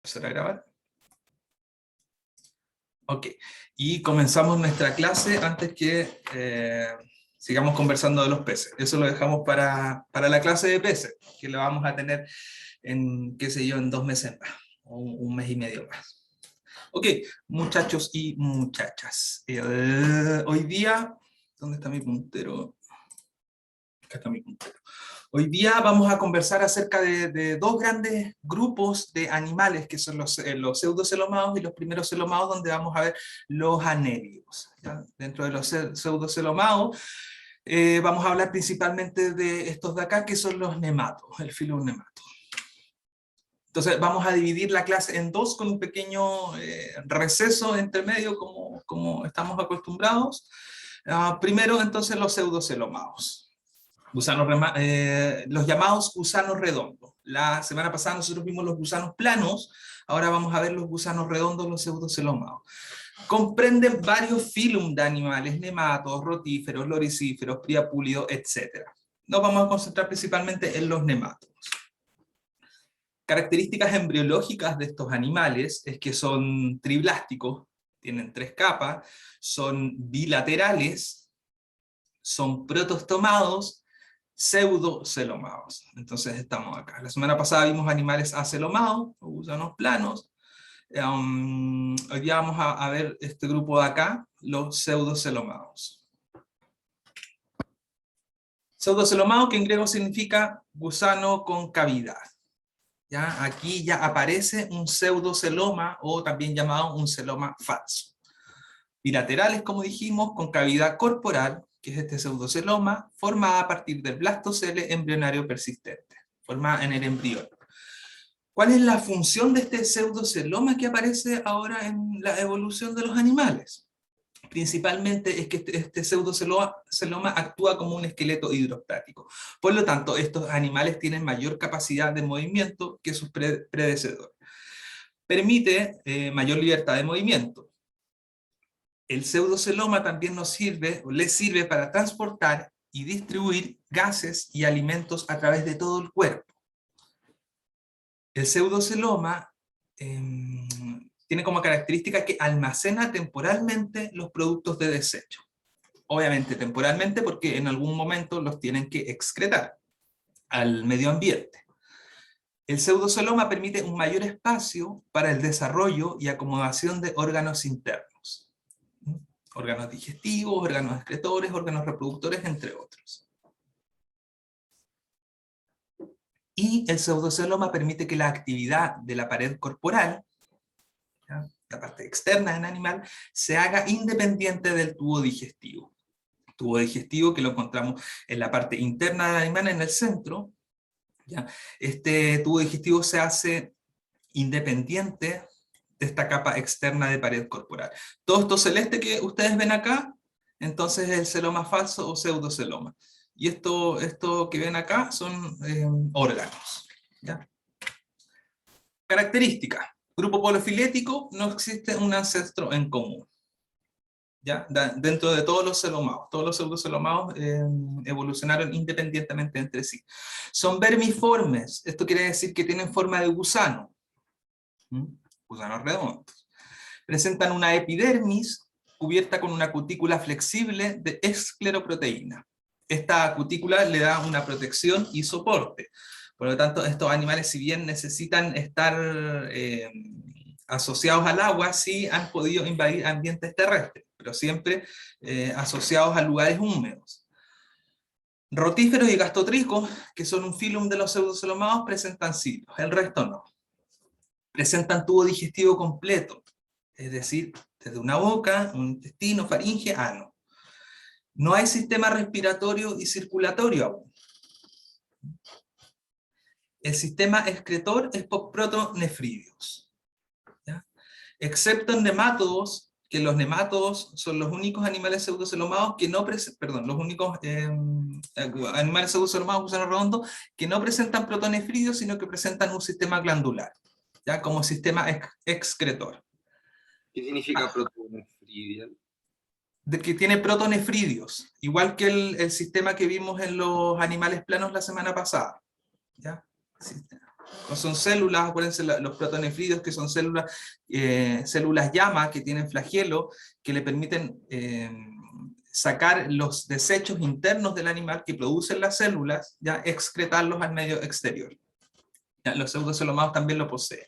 empezar a grabar. Ok, y comenzamos nuestra clase antes que sigamos conversando de los peces. Eso lo dejamos para la clase de peces, que lo vamos a tener en, qué sé yo, en 2 meses más, o un mes y medio más. Ok, muchachos y muchachas. Hoy día, ¿dónde está mi puntero? Acá está mi puntero. Hoy día vamos a conversar acerca de 2 grandes grupos de animales, que son los pseudocelomados y los primeros celomados, donde vamos a ver los anélidos. ¿Ya? Dentro de los pseudocelomados vamos a hablar principalmente de estos de acá, que son los nematos, el filo nemato. Entonces vamos a dividir la clase en 2 con un pequeño receso entre medio, como estamos acostumbrados. Primero entonces los pseudocelomados. Los llamados gusanos redondos. La semana pasada nosotros vimos los gusanos planos, ahora vamos a ver los gusanos redondos, los pseudocelomados. Comprenden varios filum de animales, nematos, rotíferos, loricíferos, priapúlidos, etc. Nos vamos a concentrar principalmente en los nematos. Características embriológicas de estos animales es que son triblásticos, tienen 3 capas, son bilaterales, son protostomados, pseudocelomados. Entonces estamos acá. La semana pasada vimos animales acelomados, o gusanos planos. Hoy día vamos a ver este grupo de acá, los pseudocelomados. Pseudocelomado, que en griego significa gusano con cavidad. ¿Ya? Aquí ya aparece un pseudoceloma, o también llamado un celoma falso. Bilaterales, como dijimos, con cavidad corporal, que es este pseudoceloma, formada a partir del blastocele embrionario persistente, formada en el embrión. ¿Cuál es la función de este pseudoceloma que aparece ahora en la evolución de los animales? Principalmente es que este pseudoceloma actúa como un esqueleto hidrostático. Por lo tanto, estos animales tienen mayor capacidad de movimiento que sus predecesores. Permite mayor libertad de movimiento. El pseudoceloma también les sirve para transportar y distribuir gases y alimentos a través de todo el cuerpo. El pseudoceloma tiene como característica que almacena temporalmente los productos de desecho. Obviamente temporalmente, porque en algún momento los tienen que excretar al medio ambiente. El pseudoceloma permite un mayor espacio para el desarrollo y acomodación de órganos internos. Órganos digestivos, órganos excretores, órganos reproductores, entre otros. Y el pseudoceloma permite que la actividad de la pared corporal, ¿ya?, la parte externa del animal, se haga independiente del tubo digestivo. El tubo digestivo que lo encontramos en la parte interna del animal, en el centro, ¿ya? Este tubo digestivo se hace independiente de esta capa externa de pared corporal. Todo esto celeste que ustedes ven acá, entonces es el celoma falso o pseudoceloma. Y esto que ven acá son órganos. ¿Ya? Características. Grupo polofilético, no existe un ancestro en común. ¿Ya? Dentro de todos los pseudocelomados evolucionaron independientemente entre sí. Son vermiformes, esto quiere decir que tienen forma de gusano. Gusanos redondos. Presentan una epidermis cubierta con una cutícula flexible de escleroproteína. Esta cutícula le da una protección y soporte. Por lo tanto, estos animales, si bien necesitan estar asociados al agua, sí han podido invadir ambientes terrestres, pero siempre asociados a lugares húmedos. Rotíferos y gastotricos, que son un filum de los pseudocelomados, presentan cilios, el resto no. Presentan tubo digestivo completo, es decir, desde una boca, un intestino, faringe, ano. No hay sistema respiratorio y circulatorio aún. El sistema excretor es por protonefridios. ¿Ya? Excepto en nemátodos, que los nemátodos son los únicos animales pseudocelomados que no los únicos animales pseudocelomados gusanos redondos que no presentan protonefridios, sino que presentan un sistema glandular, ¿ya? Como sistema excretor. ¿Qué significa protonefridial? De que tiene protonefridios, igual que el sistema que vimos en los animales planos la semana pasada. ¿Ya? Son células, acuérdense, los protonefridos, que son células llama, que tienen flagelo, que le permiten sacar los desechos internos del animal que producen las células, ya excretarlos al medio exterior. Ya, los pseudocelomados también lo poseen.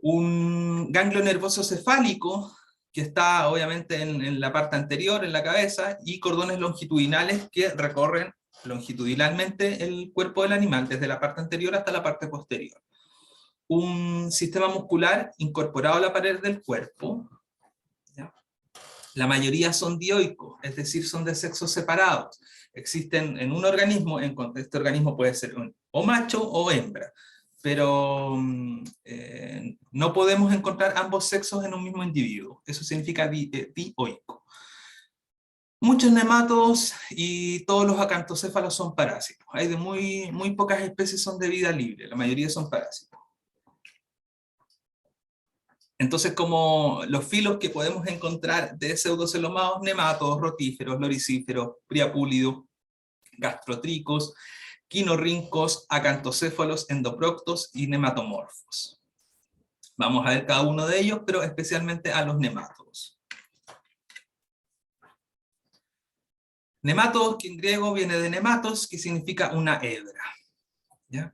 Un ganglio nervioso cefálico, que está obviamente en la parte anterior, en la cabeza, y cordones longitudinales que recorren longitudinalmente el cuerpo del animal, desde la parte anterior hasta la parte posterior. Un sistema muscular incorporado a la pared del cuerpo, ¿ya? La mayoría son dioicos, es decir, son de sexos separados. Existen en un organismo, este organismo puede ser o macho o hembra, pero no podemos encontrar ambos sexos en un mismo individuo. Eso significa dioico. Muchos nemátodos y todos los acantocéfalos son parásitos. Hay de muy pocas especies son de vida libre, la mayoría son parásitos. Entonces, como los filos que podemos encontrar de pseudocelomados, nemátodos, rotíferos, loricíferos, priapúlidos, gastrotricos, quinorrincos, acantocéfalos, endoproctos y nematomorfos. Vamos a ver cada uno de ellos, pero especialmente a los nemátodos. Nemátodos, que en griego viene de nematos, que significa una hebra, ¿ya?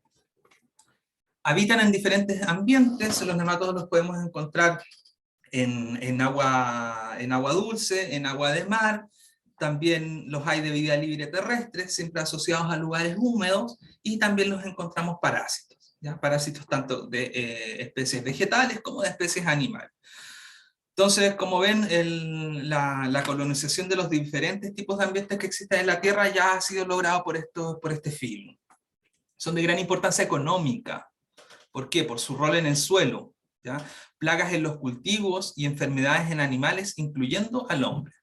Habitan en diferentes ambientes. Los nemátodos los podemos encontrar en agua dulce, en agua de mar. También los hay de vida libre terrestre, siempre asociados a lugares húmedos, y también los encontramos parásitos, ¿ya? Parásitos tanto de especies vegetales como de especies animales. Entonces, como ven, la colonización de los diferentes tipos de ambientes que existen en la Tierra ya ha sido logrado por este filo. Son de gran importancia económica. ¿Por qué? Por su rol en el suelo, ¿ya? Plagas en los cultivos y enfermedades en animales, incluyendo al hombre.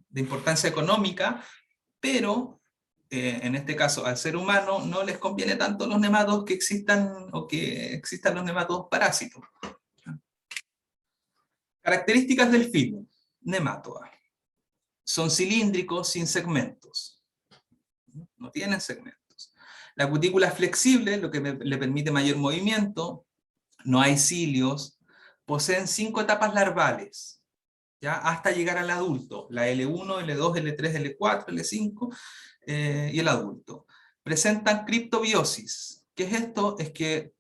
De importancia económica, pero en este caso al ser humano no les conviene tanto los nemátodos que existan los nemátodos parásitos. Características del filo, nematoda. Son cilíndricos sin segmentos. No tienen segmentos. La cutícula es flexible, lo que le permite mayor movimiento. No hay cilios. Poseen 5 etapas larvales, ¿ya? Hasta llegar al adulto. La L1, L2, L3, L4, L5 y el adulto. Presentan criptobiosis. ¿Qué es esto? Es que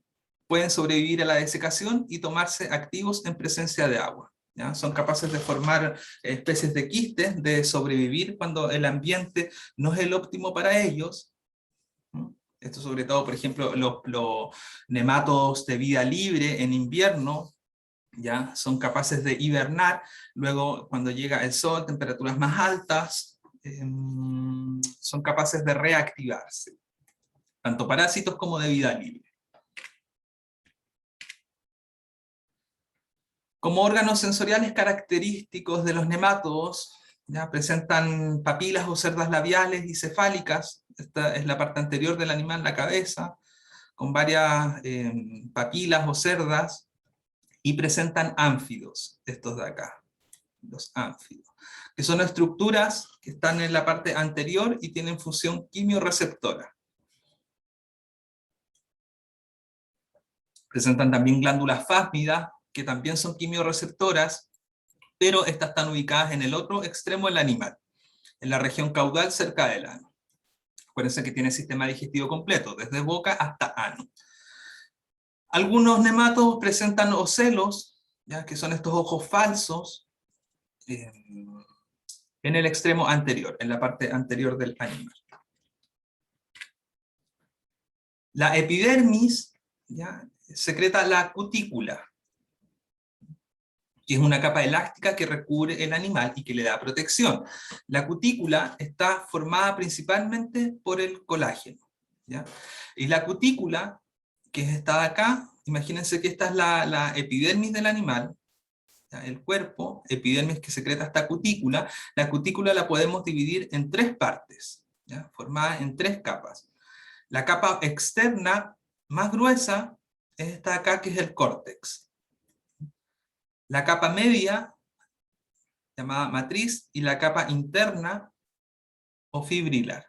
pueden sobrevivir a la desecación y tomarse activos en presencia de agua, ¿ya? Son capaces de formar especies de quistes, de sobrevivir cuando el ambiente no es el óptimo para ellos. Esto sobre todo, por ejemplo, los nemátodos de vida libre en invierno, ¿ya? Son capaces de hibernar, luego cuando llega el sol, temperaturas más altas, son capaces de reactivarse, tanto parásitos como de vida libre. Como órganos sensoriales característicos de los nemátodos, ¿ya? Presentan papilas o cerdas labiales y cefálicas. Esta es la parte anterior del animal, la cabeza, con varias papilas o cerdas, y presentan ánfidos, estos de acá, los ánfidos, que son estructuras que están en la parte anterior y tienen función quimiorreceptora. Presentan también glándulas fásmidas, que también son quimiorreceptoras, pero estas están ubicadas en el otro extremo del animal, en la región caudal cerca del ano. Acuérdense que tiene sistema digestivo completo, desde boca hasta ano. Algunos nemátodos presentan ocelos, ¿ya? Que son estos ojos falsos, en el extremo anterior, en la parte anterior del animal. La epidermis, ¿ya? Secreta la cutícula, que es una capa elástica que recubre el animal y que le da protección. La cutícula está formada principalmente por el colágeno, ¿ya? Y la cutícula, que es esta de acá, imagínense que esta es la epidermis del animal, ¿ya? El cuerpo, epidermis que secreta esta cutícula. La cutícula la podemos dividir en 3 partes, ¿ya? Formada en 3 capas. La capa externa más gruesa es esta de acá, que es el córtex. La capa media, llamada matriz, y la capa interna o fibrilar.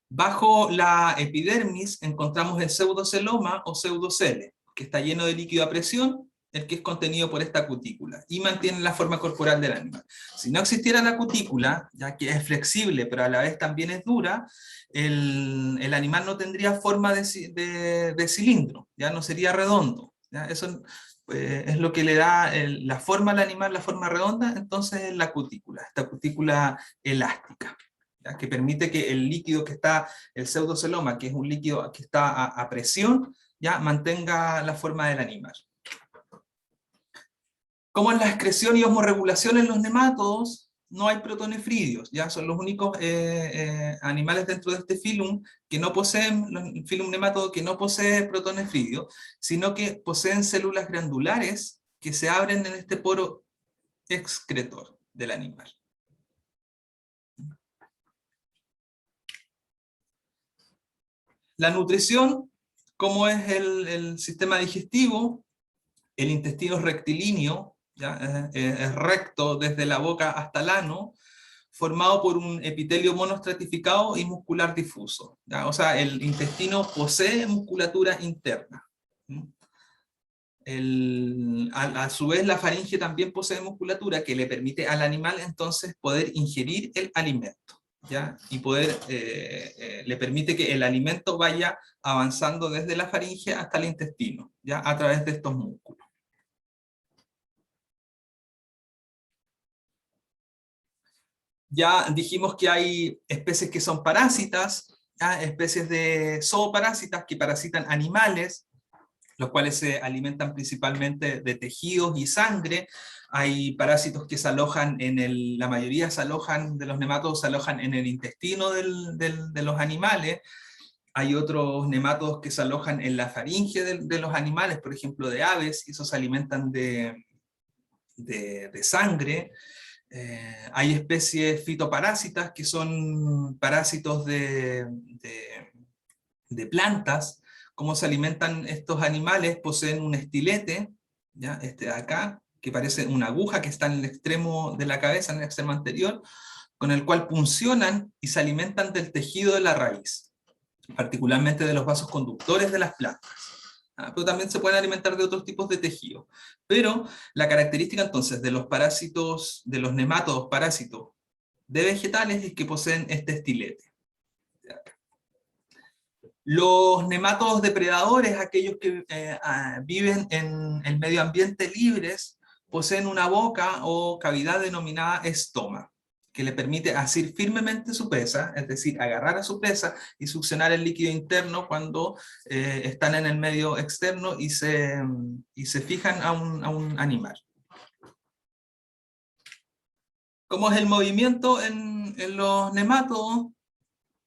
Bajo la epidermis encontramos el pseudoceloma o pseudocele, que está lleno de líquido a presión, el que es contenido por esta cutícula, y mantiene la forma corporal del animal. Si no existiera la cutícula, ya que es flexible, pero a la vez también es dura, el animal no tendría forma de cilindro, ya no sería redondo. ¿Ya? Eso es lo que le da la forma al animal, la forma redonda, entonces es la cutícula, esta cutícula elástica, ¿ya? Que permite que el líquido que está, el pseudoceloma, que es un líquido que está a presión, ya mantenga la forma del animal. Como en la excreción y osmorregulación en los nemátodos, no hay protonefridios, ya son los únicos animales dentro de este filum que no poseen, el filum nemátodo que no posee protonefridio, sino que poseen células glandulares que se abren en este poro excretor del animal. La nutrición, como es el sistema digestivo, el intestino es rectilíneo, ¿ya? Es recto desde la boca hasta el ano, formado por un epitelio monoestratificado y muscular difuso, ¿ya? O sea, el intestino posee musculatura interna. A su vez, la faringe también posee musculatura que le permite al animal entonces poder ingerir el alimento, ¿ya? Y poder, le permite que el alimento vaya avanzando desde la faringe hasta el intestino, ¿ya? A través de estos músculos. Ya dijimos que hay especies que son parásitas, ¿ya? Especies de zooparásitas que parasitan animales, los cuales se alimentan principalmente de tejidos y sangre. Hay parásitos que se alojan la mayoría se alojan, de los nemátodos se alojan en el intestino de los animales. Hay otros nemátodos que se alojan en la faringe de los animales, por ejemplo de aves, y esos se alimentan de sangre. Hay especies fitoparásitas que son parásitos de plantas. ¿Cómo se alimentan estos animales? Poseen un estilete, ¿ya? Este de acá, que parece una aguja que está en el extremo de la cabeza, en el extremo anterior, con el cual puncionan y se alimentan del tejido de la raíz, particularmente de los vasos conductores de las plantas. Pero también se pueden alimentar de otros tipos de tejido. Pero la característica entonces de los parásitos, de los nemátodos parásitos de vegetales, es que poseen este estilete. Los nemátodos depredadores, aquellos que viven en el medio ambiente libres, poseen una boca o cavidad denominada estoma, que le permite asir firmemente su presa, es decir, agarrar a su presa y succionar el líquido interno cuando están en el medio externo y se fijan a un animal. ¿Cómo es el movimiento en los nemátodos?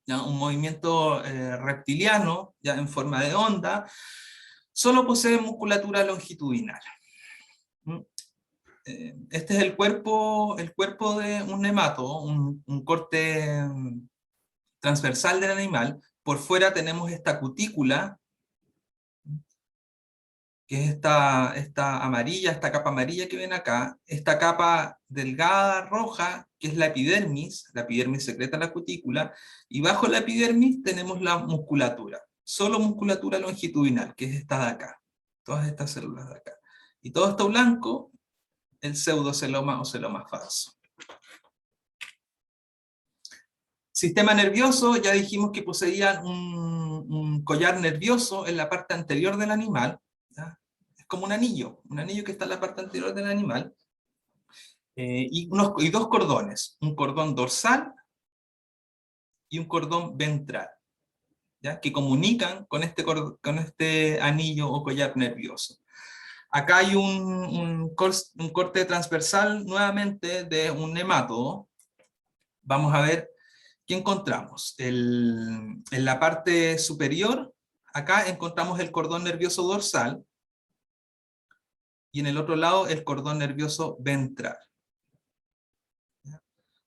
¿Ya? Un movimiento reptiliano, ya en forma de onda, solo posee musculatura longitudinal. Este es el cuerpo de un nemátodo, un corte transversal del animal. Por fuera tenemos esta cutícula, que es esta amarilla, esta capa amarilla que ven acá, esta capa delgada roja, que es la epidermis secreta la cutícula, y bajo la epidermis tenemos la musculatura, solo musculatura longitudinal, que es esta de acá, todas estas células de acá. Y todo esto blanco, el pseudoceloma o celoma falso. Sistema nervioso, ya dijimos que poseían un collar nervioso en la parte anterior del animal, ¿ya? Es como un anillo que está en la parte anterior del animal, y dos cordones, un cordón dorsal y un cordón ventral, ¿ya? Que comunican con este anillo o collar nervioso. Acá hay un corte transversal nuevamente de un nemátodo. Vamos a ver qué encontramos. En la parte superior, acá encontramos el cordón nervioso dorsal, y en el otro lado el cordón nervioso ventral.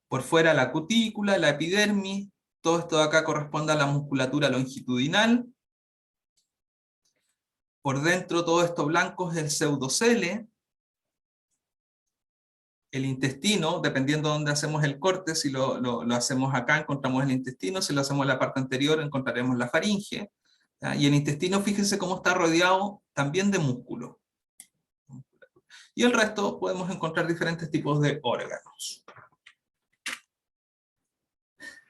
Por fuera la cutícula, la epidermis, todo esto de acá corresponde a la musculatura longitudinal. Por dentro todo esto blanco es el pseudocele, el intestino, dependiendo de dónde hacemos el corte, si lo hacemos acá, encontramos el intestino, si lo hacemos en la parte anterior, encontraremos la faringe, ¿ya? Y el intestino, fíjense cómo está rodeado también de músculo. Y el resto podemos encontrar diferentes tipos de órganos.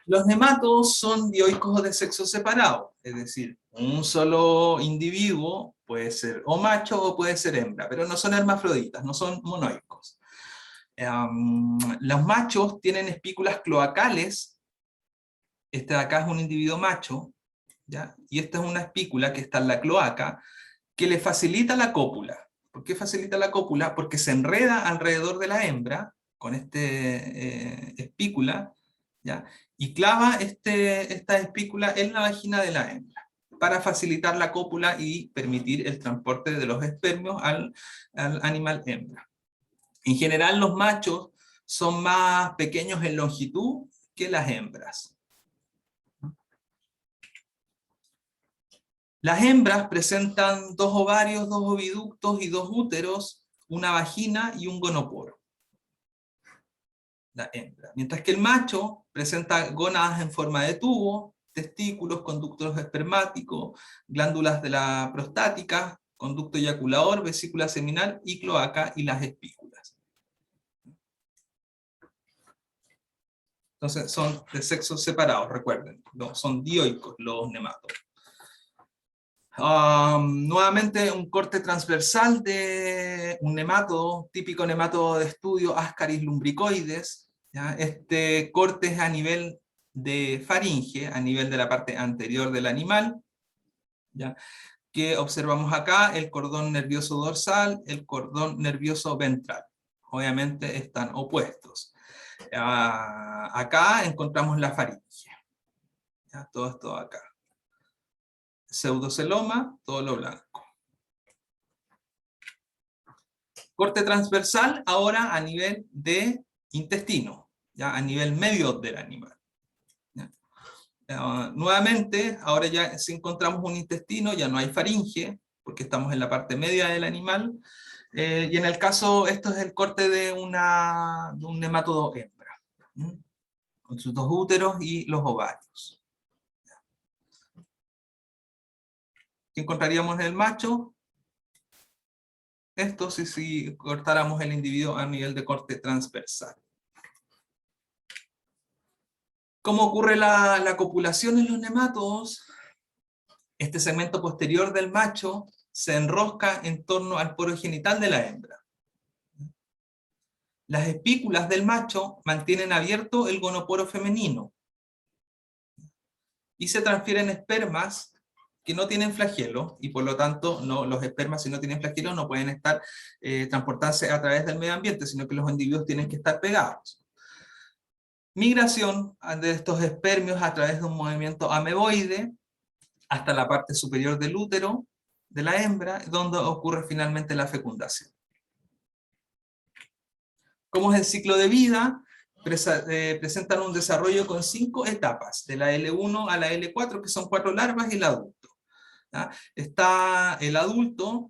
Los nematodos son dioicos de sexo separado, es decir, un solo individuo puede ser o macho o puede ser hembra, pero no son hermafroditas, no son monoicos. Los machos tienen espículas cloacales. Este de acá es un individuo macho, ¿ya? Y esta es una espícula que está en la cloaca, que le facilita la cópula. ¿Por qué facilita la cópula? Porque se enreda alrededor de la hembra, con espícula, ¿ya? Y clava esta espícula en la vagina de la hembra, para facilitar la cópula y permitir el transporte de los espermios al animal hembra. En general, los machos son más pequeños en longitud que las hembras. Las hembras presentan 2 ovarios, 2 oviductos y 2 úteros, una vagina y un gonoporo. La hembra. Mientras que el macho presenta gónadas en forma de tubo, testículos, conductos espermáticos, glándulas de la prostática, conducto eyaculador, vesícula seminal y cloaca y las espículas. Entonces son de sexos separados, recuerden, son dioicos los nematodos. Nuevamente un corte transversal de un nematodo, típico nematodo de estudio, Ascaris lumbricoides, ¿ya? Este corte es a nivel de faringe, a nivel de la parte anterior del animal, ¿ya? Que observamos acá el cordón nervioso dorsal, el cordón nervioso ventral. Obviamente están opuestos. Acá encontramos la faringe, ¿ya? Todo esto acá. Pseudoceloma, todo lo blanco. Corte transversal ahora a nivel de intestino, ya a nivel medio del animal. Nuevamente, ahora ya si encontramos un intestino, ya no hay faringe, porque estamos en la parte media del animal, y en el caso, esto es el corte de un nematodo hembra, con sus 2 úteros y los ovarios. ¿Qué encontraríamos en el macho? Esto si cortáramos el individuo a nivel de corte transversal. ¿Cómo ocurre la copulación en los nematodos? Este segmento posterior del macho se enrosca en torno al poro genital de la hembra. Las espículas del macho mantienen abierto el gonoporo femenino y se transfieren espermas que no tienen flagelo, y por lo tanto los espermas, si no tienen flagelo, no pueden transportarse a través del medio ambiente, sino que los individuos tienen que estar pegados. Migración de estos espermios a través de un movimiento ameboide hasta la parte superior del útero de la hembra, donde ocurre finalmente la fecundación. ¿Cómo es el ciclo de vida? Presentan un desarrollo con 5 etapas, de la L1 a la L4, que son 4 larvas, y el adulto. ¿Ya? Está el adulto,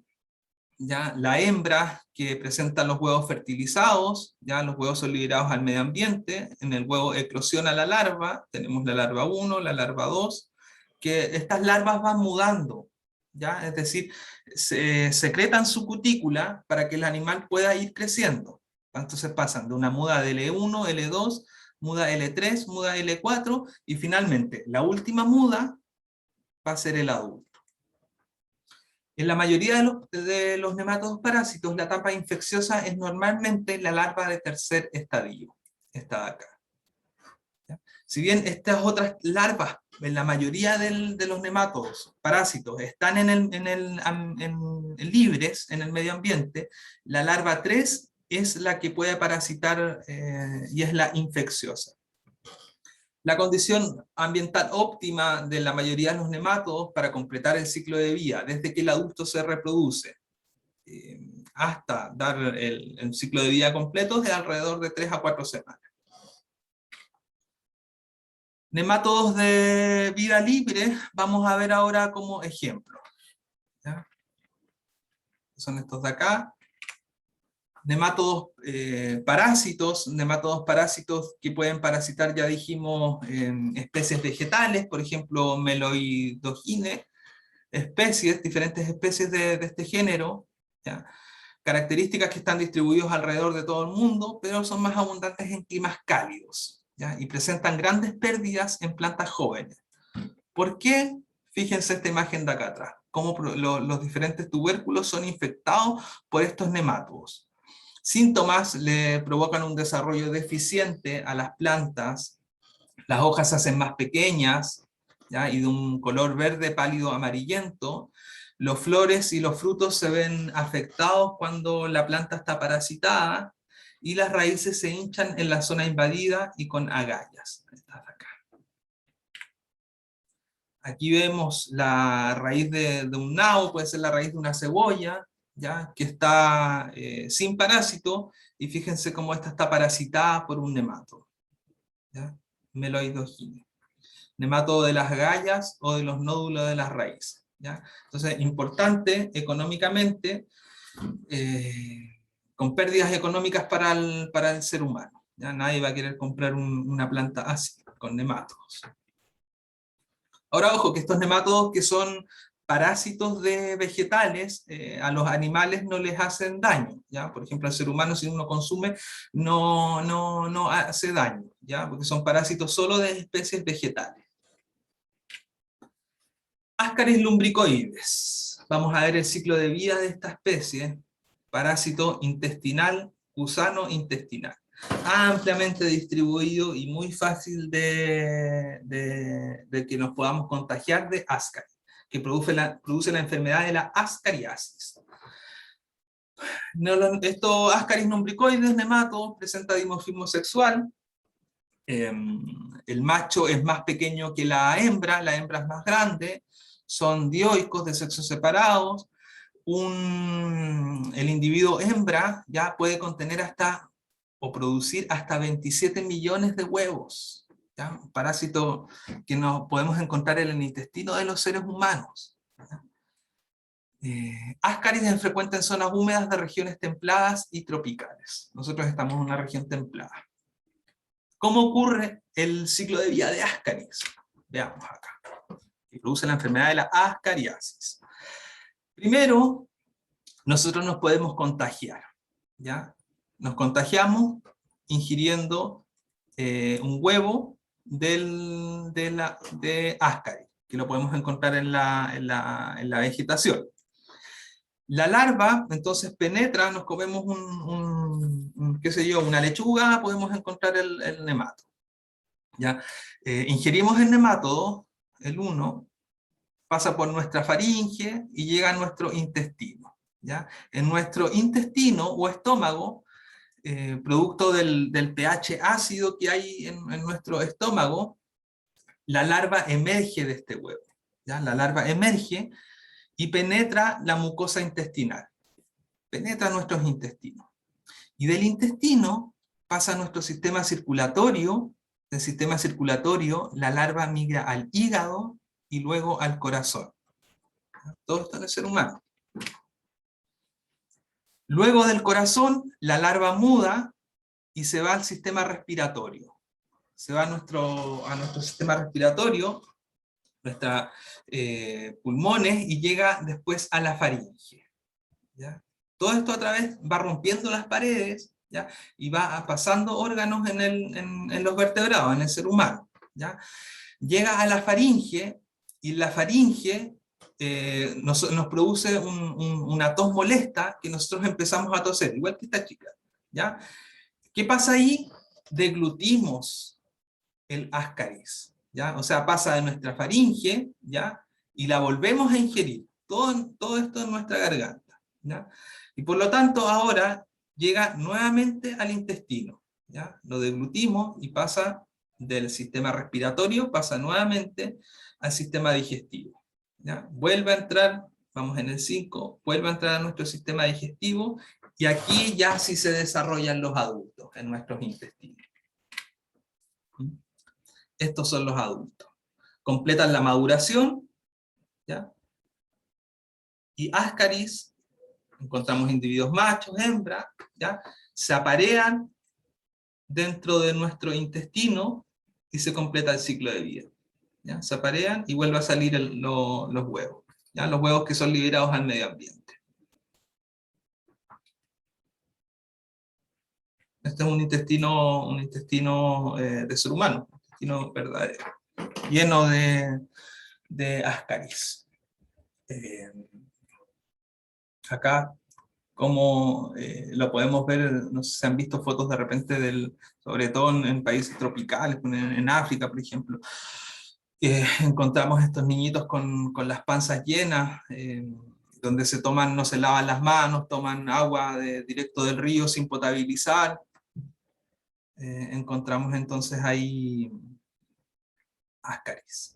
¿ya? La hembra, que presenta los huevos fertilizados, ¿ya? Los huevos son liberados al medio ambiente, en el huevo eclosiona la larva, tenemos la larva 1, la larva 2, que estas larvas van mudando, ¿ya? Es decir, se secretan su cutícula para que el animal pueda ir creciendo. Entonces pasan de una muda de L1, L2, muda L3, muda L4, y finalmente la última muda va a ser el adulto. En la mayoría de los nematodos parásitos, la etapa infecciosa es normalmente la larva de tercer estadio, esta de acá. ¿Ya? Si bien estas otras larvas, en la mayoría de los nematodos parásitos, están libres en el medio ambiente, la larva 3 es la que puede parasitar y es la infecciosa. La condición ambiental óptima de la mayoría de los nematodos para completar el ciclo de vida, desde que el adulto se reproduce hasta dar el ciclo de vida completo, es de alrededor de 3 a 4 semanas. Nematodos de vida libre, vamos a ver ahora como ejemplo. ¿Ya? Son estos de acá. Nemátodos parásitos que pueden parasitar, ya dijimos, en especies vegetales, por ejemplo, Meloidogine, diferentes especies de este género, ¿ya? Características que están distribuidos alrededor de todo el mundo, pero son más abundantes en climas cálidos, ¿ya? Y presentan grandes pérdidas en plantas jóvenes. ¿Por qué? Fíjense esta imagen de acá atrás, cómo los diferentes tubérculos son infectados por estos nemátodos. Síntomas le provocan un desarrollo deficiente a las plantas, las hojas se hacen más pequeñas, ¿ya? Y de un color verde pálido amarillento. Los flores y los frutos se ven afectados cuando la planta está parasitada, y las raíces se hinchan en la zona invadida y con agallas. Estas de acá. Aquí vemos la raíz de un nabo, puede ser la raíz de una cebolla, ¿ya? Que está sin parásito, y fíjense cómo esta está parasitada por un nemátodo, ¿ya? Meloidogine. Nemátodo de las agallas o de los nódulos de las raíces, ¿ya? Entonces, importante económicamente, con pérdidas económicas para el ser humano, ¿ya? Nadie va a querer comprar una planta así, con nemátodos. Ahora, ojo, que estos nemátodos, que son parásitos de vegetales, a los animales no les hacen daño, ¿ya? Por ejemplo, al ser humano, si uno consume, no hace daño, ¿ya? Porque son parásitos solo de especies vegetales. Ascaris lumbricoides. Vamos a ver el ciclo de vida de esta especie. Parásito intestinal, gusano intestinal. Ampliamente distribuido y muy fácil de que nos podamos contagiar de Ascaris, que produce la enfermedad de la ascariasis. Estos Ascaris lumbricoides nematos presenta dimorfismo sexual. El macho es más pequeño que la hembra es más grande, son dioicos de sexos separados. El individuo hembra ya puede contener o producir hasta 27 millones de huevos, ¿ya? Un parásito que nos podemos encontrar en el intestino de los seres humanos. Ascaris es frecuente en zonas húmedas de regiones templadas y tropicales. Nosotros estamos en una región templada. ¿Cómo ocurre el ciclo de vida de Ascaris? Veamos acá. Que produce la enfermedad de la ascariasis. Primero, nosotros nos podemos contagiar, ¿ya? Nos contagiamos ingiriendo un huevo de Ascaris, que lo podemos encontrar en la vegetación. La larva, entonces, penetra, nos comemos qué sé yo, una lechuga, podemos encontrar el nemátodo, ¿ya? Ingerimos el nemátodo, el 1, pasa por nuestra faringe y llega a nuestro intestino, ¿ya? En nuestro intestino o estómago, producto del pH ácido que hay en nuestro estómago, la larva emerge de este huevo, ¿ya? La larva emerge y penetra la mucosa intestinal, penetra nuestros intestinos. Y del intestino pasa a nuestro sistema circulatorio. Del sistema circulatorio la larva migra al hígado y luego al corazón. Todo esto en el ser humano. Luego del corazón, la larva muda y se va al sistema respiratorio. Se va a nuestro sistema respiratorio, nuestros pulmones, y llega después a la faringe, ¿ya? Todo esto a través va rompiendo las paredes, ¿ya? Y va pasando órganos en los vertebrados, en el ser humano, ¿ya? Llega a la faringe, y la faringe nos produce una tos molesta, que nosotros empezamos a toser, igual que esta chica, ¿ya? ¿Qué pasa ahí? Deglutimos el Ascaris, ¿ya? O sea, pasa de nuestra faringe, ¿ya? Y la volvemos a ingerir, todo esto en nuestra garganta, ¿ya? Y por lo tanto ahora llega nuevamente al intestino, ¿ya? Lo deglutimos y pasa del sistema respiratorio, pasa nuevamente al sistema digestivo, ¿ya? Vuelve a entrar, vamos en el 5, vuelve a entrar a nuestro sistema digestivo, y aquí ya sí se desarrollan los adultos en nuestros intestinos. Estos son los adultos. Completan la maduración, ¿ya? Y Ascaris Encontramos individuos machos, hembras, ¿ya? Se aparean dentro de nuestro intestino y se completa el ciclo de vida. ¿Ya? Se aparean y vuelve a salir los huevos. ¿Ya? Los huevos que son liberados al medio ambiente. Este es un intestino de ser humano, un intestino verdadero, lleno de ascaris. Acá, como lo podemos ver, no sé si se han visto fotos de repente, sobre todo en países tropicales, en África, por ejemplo, encontramos estos niñitos con las panzas llenas, donde no se lavan las manos, toman agua directo del río sin potabilizar. Encontramos entonces ahí ascaris.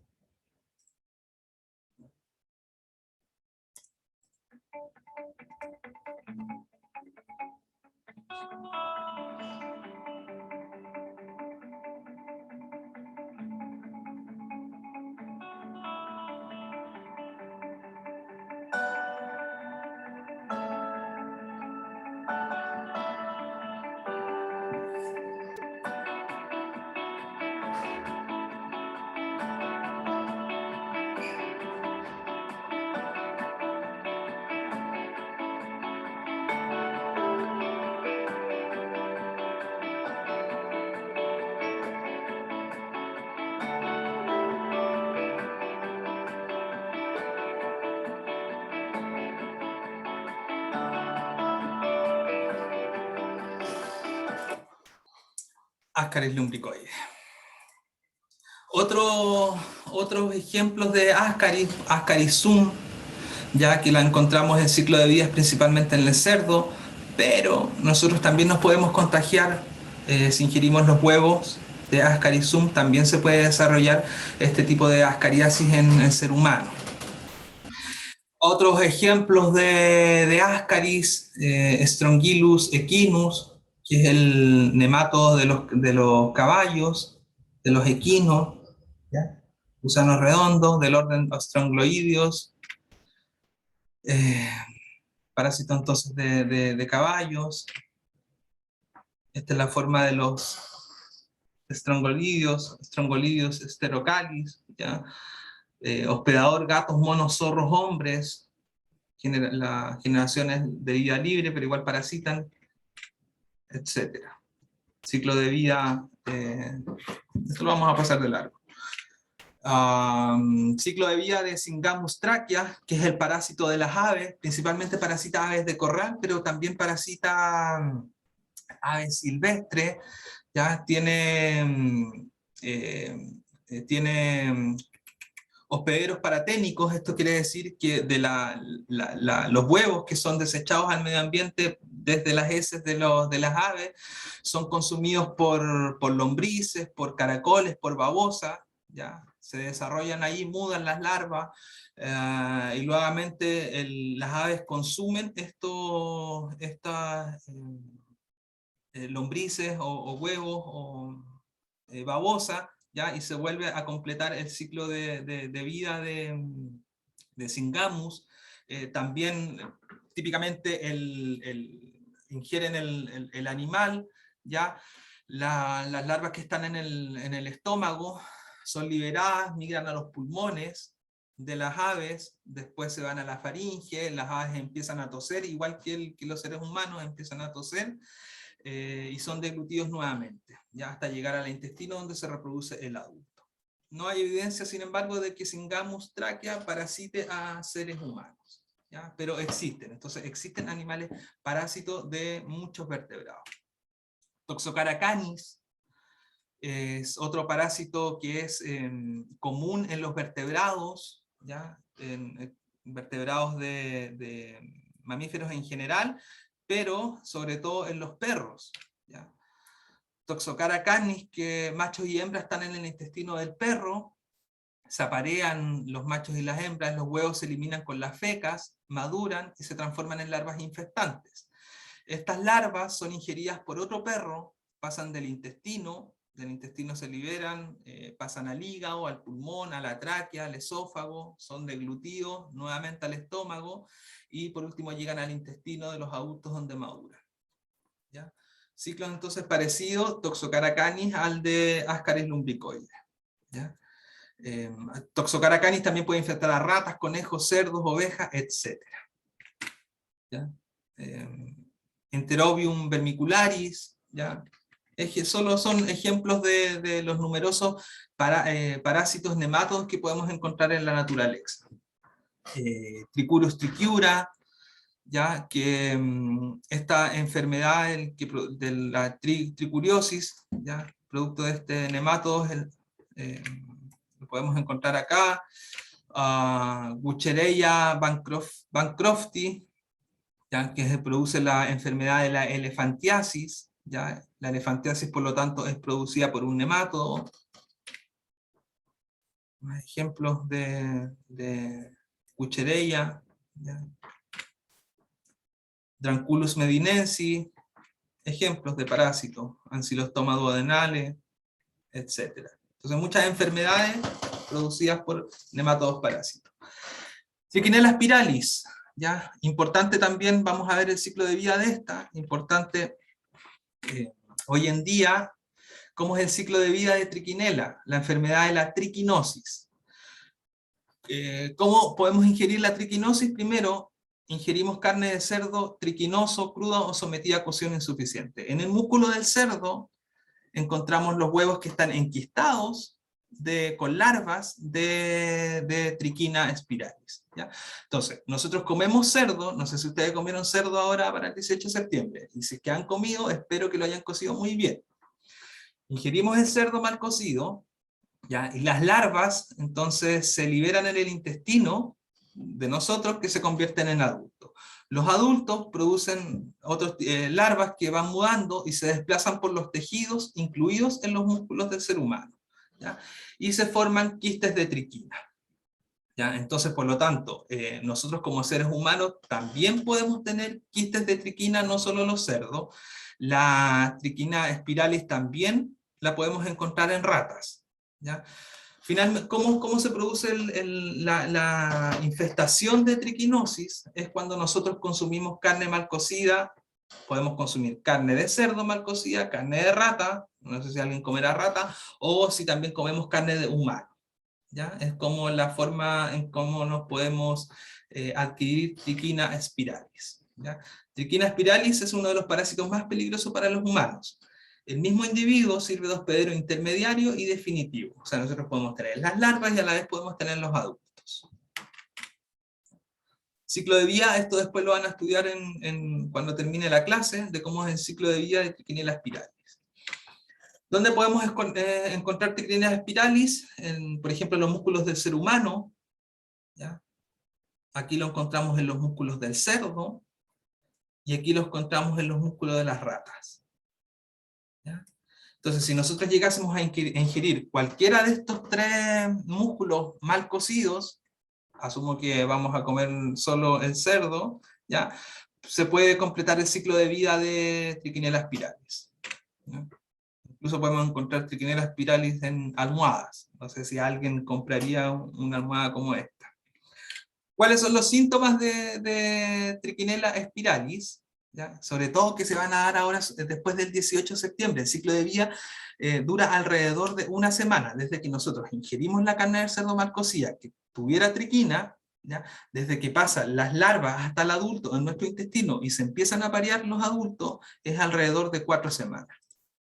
Ascaris lumbricoides. Otros ejemplos de Ascaris, Ascarisum, ya que la encontramos en ciclo de vida principalmente en el cerdo, pero nosotros también nos podemos contagiar si ingerimos los huevos de Ascarisum, también se puede desarrollar este tipo de ascariasis en el ser humano. Otros ejemplos de Ascaris, Strongylus equinus, que es el nematodo de los caballos, de los equinos, ¿ya? Gusanos redondos del orden Strongyloideus, parásito entonces de caballos. Esta es la forma de los Strongyloideus sterocalis, ¿ya? Hospedador gatos, monos, zorros, hombres, las generaciones de vida libre, pero igual parasitan, etc. Ciclo de vida, esto lo vamos a pasar de largo. Ciclo de vida de Syngamus trachea, que es el parásito de las aves, principalmente parasita aves de corral, pero también parasita aves silvestres, ya tiene hospederos paraténicos. Esto quiere decir que de los huevos que son desechados al medio ambiente desde las heces de las aves son consumidos por lombrices, por caracoles, por babosas, ¿ya? Se desarrollan ahí, mudan las larvas, y nuevamente las aves consumen estas lombrices o huevos o babosa, ¿ya? Y se vuelve a completar el ciclo de vida de Syngamus. También típicamente ingieren el animal, ¿ya? Las larvas que están en el estómago son liberadas, migran a los pulmones de las aves, después se van a la faringe, las aves empiezan a toser, igual que los seres humanos empiezan a toser, y son deglutidos nuevamente, ya hasta llegar al intestino donde se reproduce el adulto. No hay evidencia, sin embargo, de que Syngamus trachea parasite a seres humanos, ¿ya? Pero existen. Entonces existen animales parásitos de muchos vertebrados. Toxocara canis es otro parásito que es común en los vertebrados, ¿ya? En vertebrados de mamíferos en general, pero sobre todo en los perros, ¿ya? Toxocara canis, que machos y hembras están en el intestino del perro, se aparean los machos y las hembras, los huevos se eliminan con las fecas, maduran y se transforman en larvas infestantes. Estas larvas son ingeridas por otro perro, pasan del intestino, del intestino se liberan, pasan al hígado, al pulmón, a la tráquea, al esófago, son deglutidos nuevamente al estómago, y por último llegan al intestino de los adultos donde maduran. ¿Ya? Ciclos entonces parecidos, Toxocaracanis al de Ascaris lumbricoides. ¿Ya? Toxocaracanis también puede infectar a ratas, conejos, cerdos, ovejas, etc. ¿Ya? Enterobium vermicularis, ¿ya? Solo son ejemplos de los numerosos parásitos nemátodos que podemos encontrar en la naturaleza. Tricurus trichiura, ya que esta enfermedad de la tricuriosis, ya, producto de este nematodo, lo podemos encontrar acá. Wuchereia bancrofti, ya, que se produce la enfermedad de la elefantiasis. ¿Ya? La elefantiasis, por lo tanto, es producida por un nematodo. Más ejemplos de Wuchereia. Dranculus medinensis, ejemplos de parásitos, ancilostoma duodenales, etc. Entonces, muchas enfermedades producidas por nematodos parásitos. Trichinella spiralis, ¿ya? Importante también, vamos a ver el ciclo de vida de esta, importante hoy en día, cómo es el ciclo de vida de trichinella, la enfermedad de la triquinosis. ¿Cómo podemos ingerir la triquinosis? Primero, ingerimos carne de cerdo triquinoso, cruda o sometida a cocción insuficiente. En el músculo del cerdo encontramos los huevos que están enquistados con larvas de triquina spiralis. ¿Ya? Entonces, nosotros comemos cerdo, no sé si ustedes comieron cerdo ahora para el 18 de septiembre, y si es que han comido, espero que lo hayan cocido muy bien. Ingerimos el cerdo mal cocido, ¿ya? Y las larvas entonces se liberan en el intestino de nosotros, que se convierten en adultos. Los adultos producen otras larvas que van mudando y se desplazan por los tejidos incluidos en los músculos del ser humano, ¿ya? Y se forman quistes de triquina. ¿Ya? Entonces, por lo tanto, nosotros como seres humanos también podemos tener quistes de triquina, no solo los cerdos. La triquina spiralis también la podemos encontrar en ratas. ¿Ya? Finalmente, ¿cómo se produce la infestación de triquinosis? Es cuando nosotros consumimos carne mal cocida. Podemos consumir carne de cerdo mal cocida, carne de rata, no sé si alguien comerá rata, o si también comemos carne de humano. ¿Ya? Es como la forma en cómo nos podemos adquirir triquina spiralis. ¿Ya? Triquina spiralis es uno de los parásitos más peligrosos para los humanos. El mismo individuo sirve de hospedero intermediario y definitivo. O sea, nosotros podemos tener las larvas y a la vez podemos tener los adultos. Ciclo de vida, esto después lo van a estudiar cuando termine la clase, de cómo es el ciclo de vida de Trichinella spiralis. ¿Dónde podemos encontrar Trichinella spiralis? Por ejemplo, en los músculos del ser humano. ¿Ya? Aquí lo encontramos en los músculos del cerdo, y aquí lo encontramos en los músculos de las ratas. ¿Ya? Entonces, si nosotros llegásemos a ingerir cualquiera de estos tres músculos mal cocidos, asumo que vamos a comer solo el cerdo, ¿ya? Se puede completar el ciclo de vida de Trichinella spiralis. ¿Ya? Incluso podemos encontrar Trichinella spiralis en almohadas. No sé si alguien compraría una almohada como esta. ¿Cuáles son los síntomas de Trichinella spiralis? ¿Ya? Sobre todo que se van a dar ahora después del 18 de septiembre. El ciclo de vida dura alrededor de una semana, desde que nosotros ingerimos la carne del cerdo mal cocida, que tuviera triquina, ¿ya? Desde que pasan las larvas hasta el adulto en nuestro intestino y se empiezan a parear los adultos, es alrededor de 4 semanas.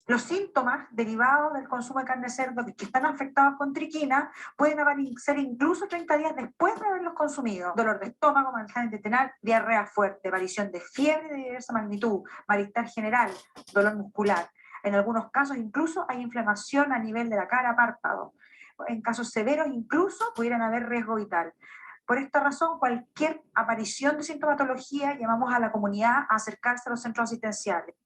Los síntomas derivados del consumo de carne de cerdo que están afectados con triquina pueden aparecer incluso 30 días después de haberlos consumido. Dolor de estómago, malestar intestinal, diarrea fuerte, aparición de fiebre de diversa magnitud, malestar general, dolor muscular. En algunos casos incluso hay inflamación a nivel de la cara, párpado. En casos severos incluso pudieran haber riesgo vital. Por esta razón, cualquier aparición de sintomatología, llamamos a la comunidad a acercarse a los centros asistenciales.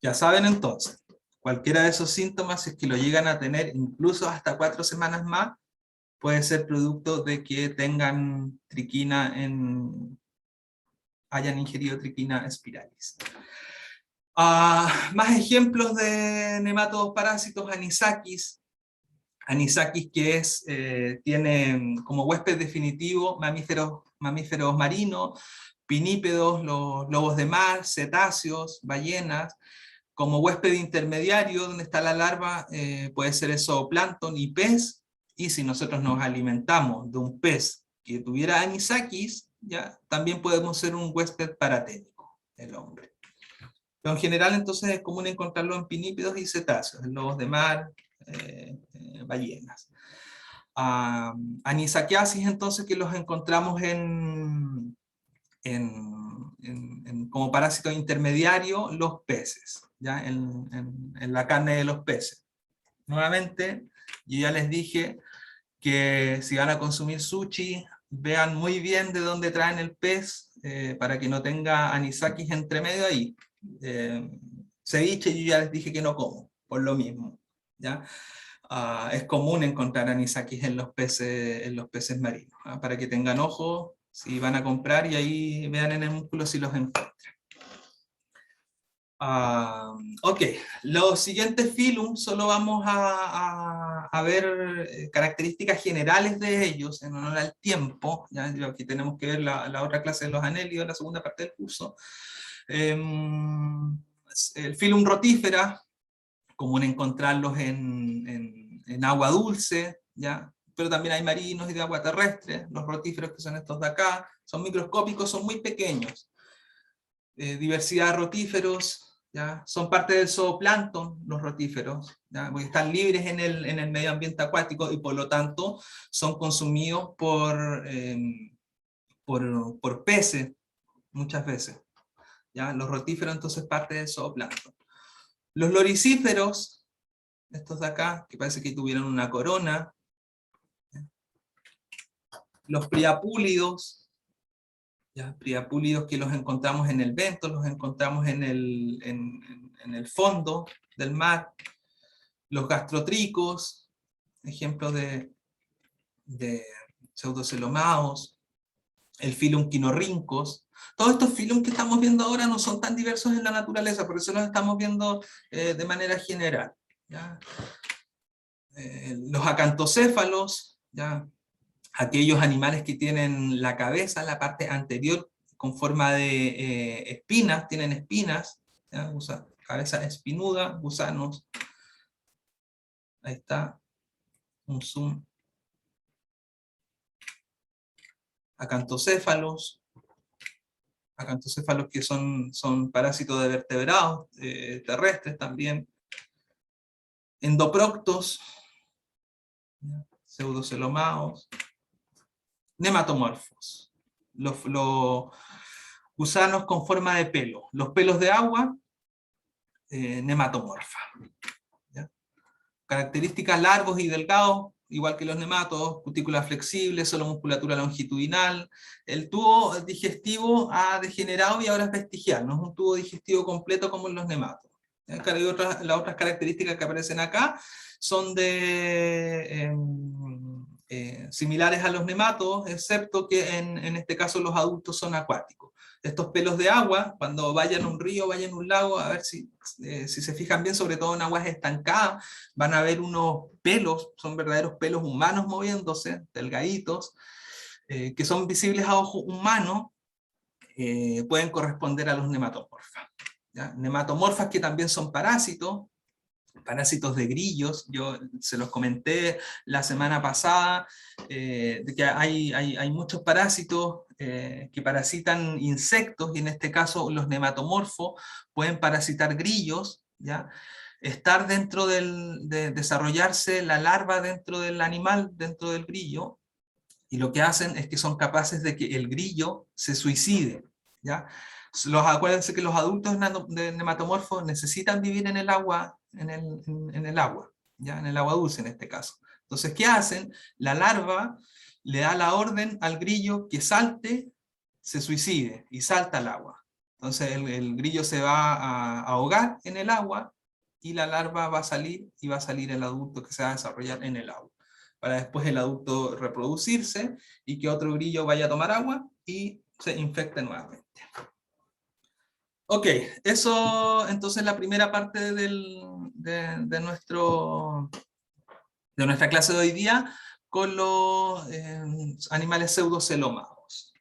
Ya saben entonces, cualquiera de esos síntomas, si es que lo llegan a tener incluso hasta 4 semanas más, puede ser producto de que tengan triquina hayan ingerido Trichinella spiralis. Más ejemplos de nematodos parásitos: anisakis. Anisakis que tiene como huésped definitivo mamíferos marinos, pinípedos, los lobos de mar, cetáceos, ballenas. Como huésped intermediario, donde está la larva, puede ser el zooplancton y pez, y si nosotros nos alimentamos de un pez que tuviera anisakis, ya, también podemos ser un huésped paraténico, el hombre. Pero en general entonces es común encontrarlo en pinípedos y cetáceos, en lobos de mar, ballenas. Anisakiasis entonces, que los encontramos como parásito intermediario, los peces, ¿ya? En la carne de los peces. Nuevamente, yo ya les dije que si van a consumir sushi, vean muy bien de dónde traen el pez, para que no tenga anisakis entre medio ahí. Ceviche yo ya les dije que no como, por lo mismo, ¿ya? Es común encontrar anisakis en los peces marinos, para que tengan ojo si van a comprar y ahí vean en el músculo si los encuentran. Ok, los siguientes filum solo vamos a ver características generales de ellos en honor al tiempo. ¿Ya? Aquí tenemos que ver la otra clase de los anélidos, la segunda parte del curso. El filum rotífera, común encontrarlos en agua dulce, ¿ya? Pero también hay marinos y de agua terrestre. Los rotíferos, que son estos de acá, son microscópicos, son muy pequeños. Diversidad de rotíferos, ¿ya? Son parte del zooplancton, los rotíferos, ¿ya? Porque están libres en el medio ambiente acuático y por lo tanto son consumidos por peces muchas veces, ¿ya? Los rotíferos entonces parte del zooplancton. Los loricíferos, estos de acá, que parece que tuvieron una corona. Los priapúlidos, ¿ya? Priapúlidos que los encontramos en el bento, los encontramos en el fondo del mar. Los gastrotricos, ejemplos de pseudocelomaos. El filum quinorrincos. Todos estos filum que estamos viendo ahora no son tan diversos en la naturaleza, por eso los estamos viendo de manera general, ¿ya? Los acantocéfalos, ¿ya? Aquellos animales que tienen la cabeza, la parte anterior, con forma de espinas, tienen espinas, ¿ya? Cabeza espinuda, gusanos. Ahí está, un zoom. Acantocéfalos que son parásitos de vertebrados, terrestres también. Endoproctos, pseudocelomaos. Nematomorfos, los gusanos con forma de pelo. Los pelos de agua, nematomorfa, ¿ya? Características: largos y delgados, igual que los nematodos, cutícula flexible, solo musculatura longitudinal. El tubo digestivo ha degenerado y ahora es vestigial, no es un tubo digestivo completo como en los nematos. Las otras características que aparecen acá son similares a los nematodos, excepto que en este caso los adultos son acuáticos. Estos pelos de agua, cuando vayan a un río, vayan a un lago, a ver si se fijan bien, sobre todo en aguas estancadas, van a ver unos pelos, son verdaderos pelos humanos moviéndose, delgaditos, que son visibles a ojo humano, pueden corresponder a los nematomorfas, ¿ya? Nematomorfas que también son parásitos de grillos. Yo se los comenté la semana pasada, de que hay muchos parásitos que parasitan insectos, y en este caso los nematomorfos pueden parasitar grillos, ¿ya? Estar dentro de desarrollarse la larva dentro del animal, dentro del grillo, y lo que hacen es que son capaces de que el grillo se suicide, ¿ya? Acuérdense que los adultos de nematomorfos necesitan vivir en el agua, en el agua, ¿ya? En el agua dulce en este caso. Entonces, ¿qué hacen? La larva le da la orden al grillo que salte, se suicide y salta al agua. Entonces el grillo se va a ahogar en el agua y la larva va a salir, y va a salir el adulto que se va a desarrollar en el agua, para después el adulto reproducirse y que otro grillo vaya a tomar agua y se infecte nuevamente. Ok, eso entonces la primera parte de nuestra clase de hoy día con los animales pseudocelómagos.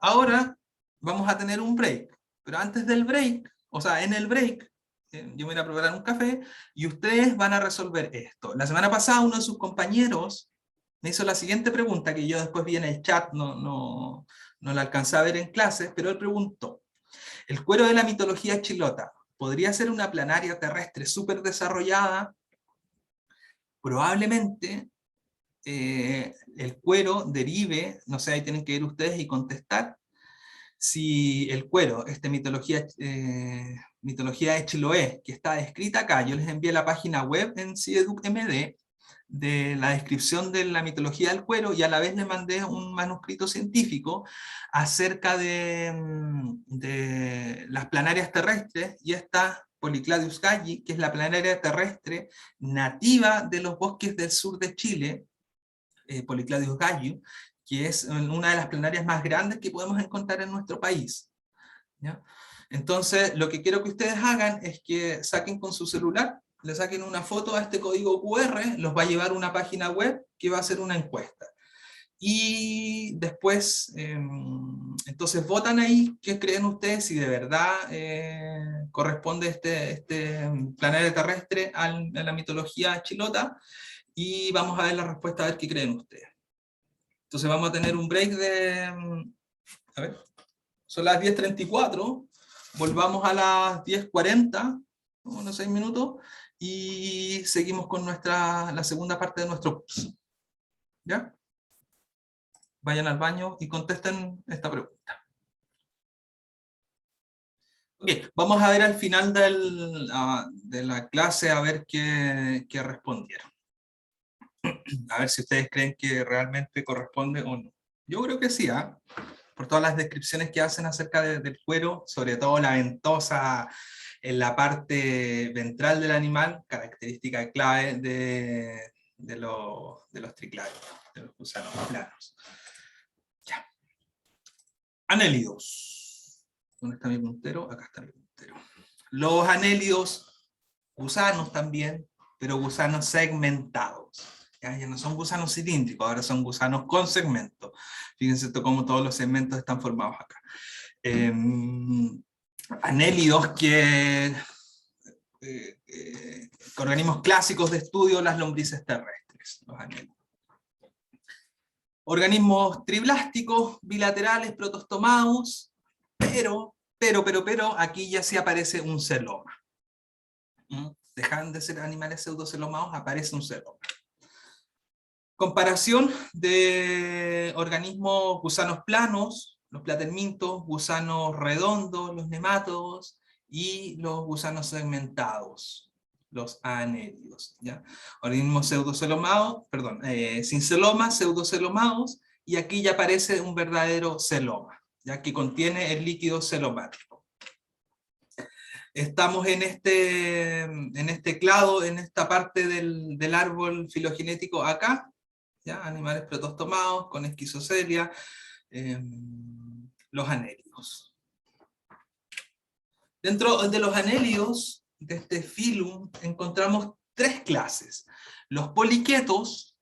Ahora vamos a tener un break, pero antes del break, o sea, en el break, yo me voy a preparar un café y ustedes van a resolver esto. La semana pasada uno de sus compañeros me hizo la siguiente pregunta, que yo después vi en el chat, no la alcancé a ver en clases, pero él preguntó: ¿el cuero de la mitología chilota podría ser una planaria terrestre súper desarrollada? Probablemente el cuero derive, no sé, ahí tienen que ir ustedes y contestar, si el cuero, mitología de Chiloé, que está escrita acá, yo les envié la página web en CIEDUC-MD, de la descripción de la mitología del cuero, y a la vez les mandé un manuscrito científico acerca de las planarias terrestres, y esta Polycladius galli, que es la planaria terrestre nativa de los bosques del sur de Chile, Polycladius galli, que es una de las planarias más grandes que podemos encontrar en nuestro país, ¿ya? Entonces, lo que quiero que ustedes hagan es que saquen con su celular, le saquen una foto a este código QR, los va a llevar a una página web que va a hacer una encuesta. Y después, entonces votan ahí qué creen ustedes, si de verdad corresponde este planario terrestre a la mitología chilota, y vamos a ver la respuesta, a ver qué creen ustedes. Entonces vamos a tener un break de, a ver, son las 10:34, volvamos a las 10:40, unos 6 minutos, y seguimos con la segunda parte de nuestro curso. ¿Ya? Vayan al baño y contesten esta pregunta. Ok, vamos a ver al final de la clase a ver qué respondieron. A ver si ustedes creen que realmente corresponde o no. Yo creo que sí, ¿ah? Por todas las descripciones que hacen acerca del cuero, sobre todo la ventosa en la parte ventral del animal, característica clave de los tricládeos, de los gusanos planos. Ya. Anélidos. ¿Dónde está mi puntero? Acá está mi puntero. Los anélidos, gusanos también, pero gusanos segmentados. Ya no son gusanos cilíndricos, ahora son gusanos con segmentos. Fíjense cómo todos los segmentos están formados acá. Anélidos que organismos clásicos de estudio, las lombrices terrestres, los anélidos. Organismos triblásticos, bilaterales, protostomados, pero, aquí ya sí aparece un celoma. Dejan de ser animales pseudocelomados, aparece un celoma. Comparación de organismos gusanos planos, los platermintos, gusanos redondos, los nemátodos, y los gusanos segmentados, los anélidos, ¿ya? Organismos pseudocelomados, perdón, sin celoma, pseudocelomados, y aquí ya aparece un verdadero celoma, ya que contiene el líquido celomático. Estamos en este clado, en esta parte del árbol filogenético acá, ¿ya? Animales protostomados con esquizocelia, los anélidos. Dentro de los anélidos, de este filum, encontramos 3 clases. Los poliquetos,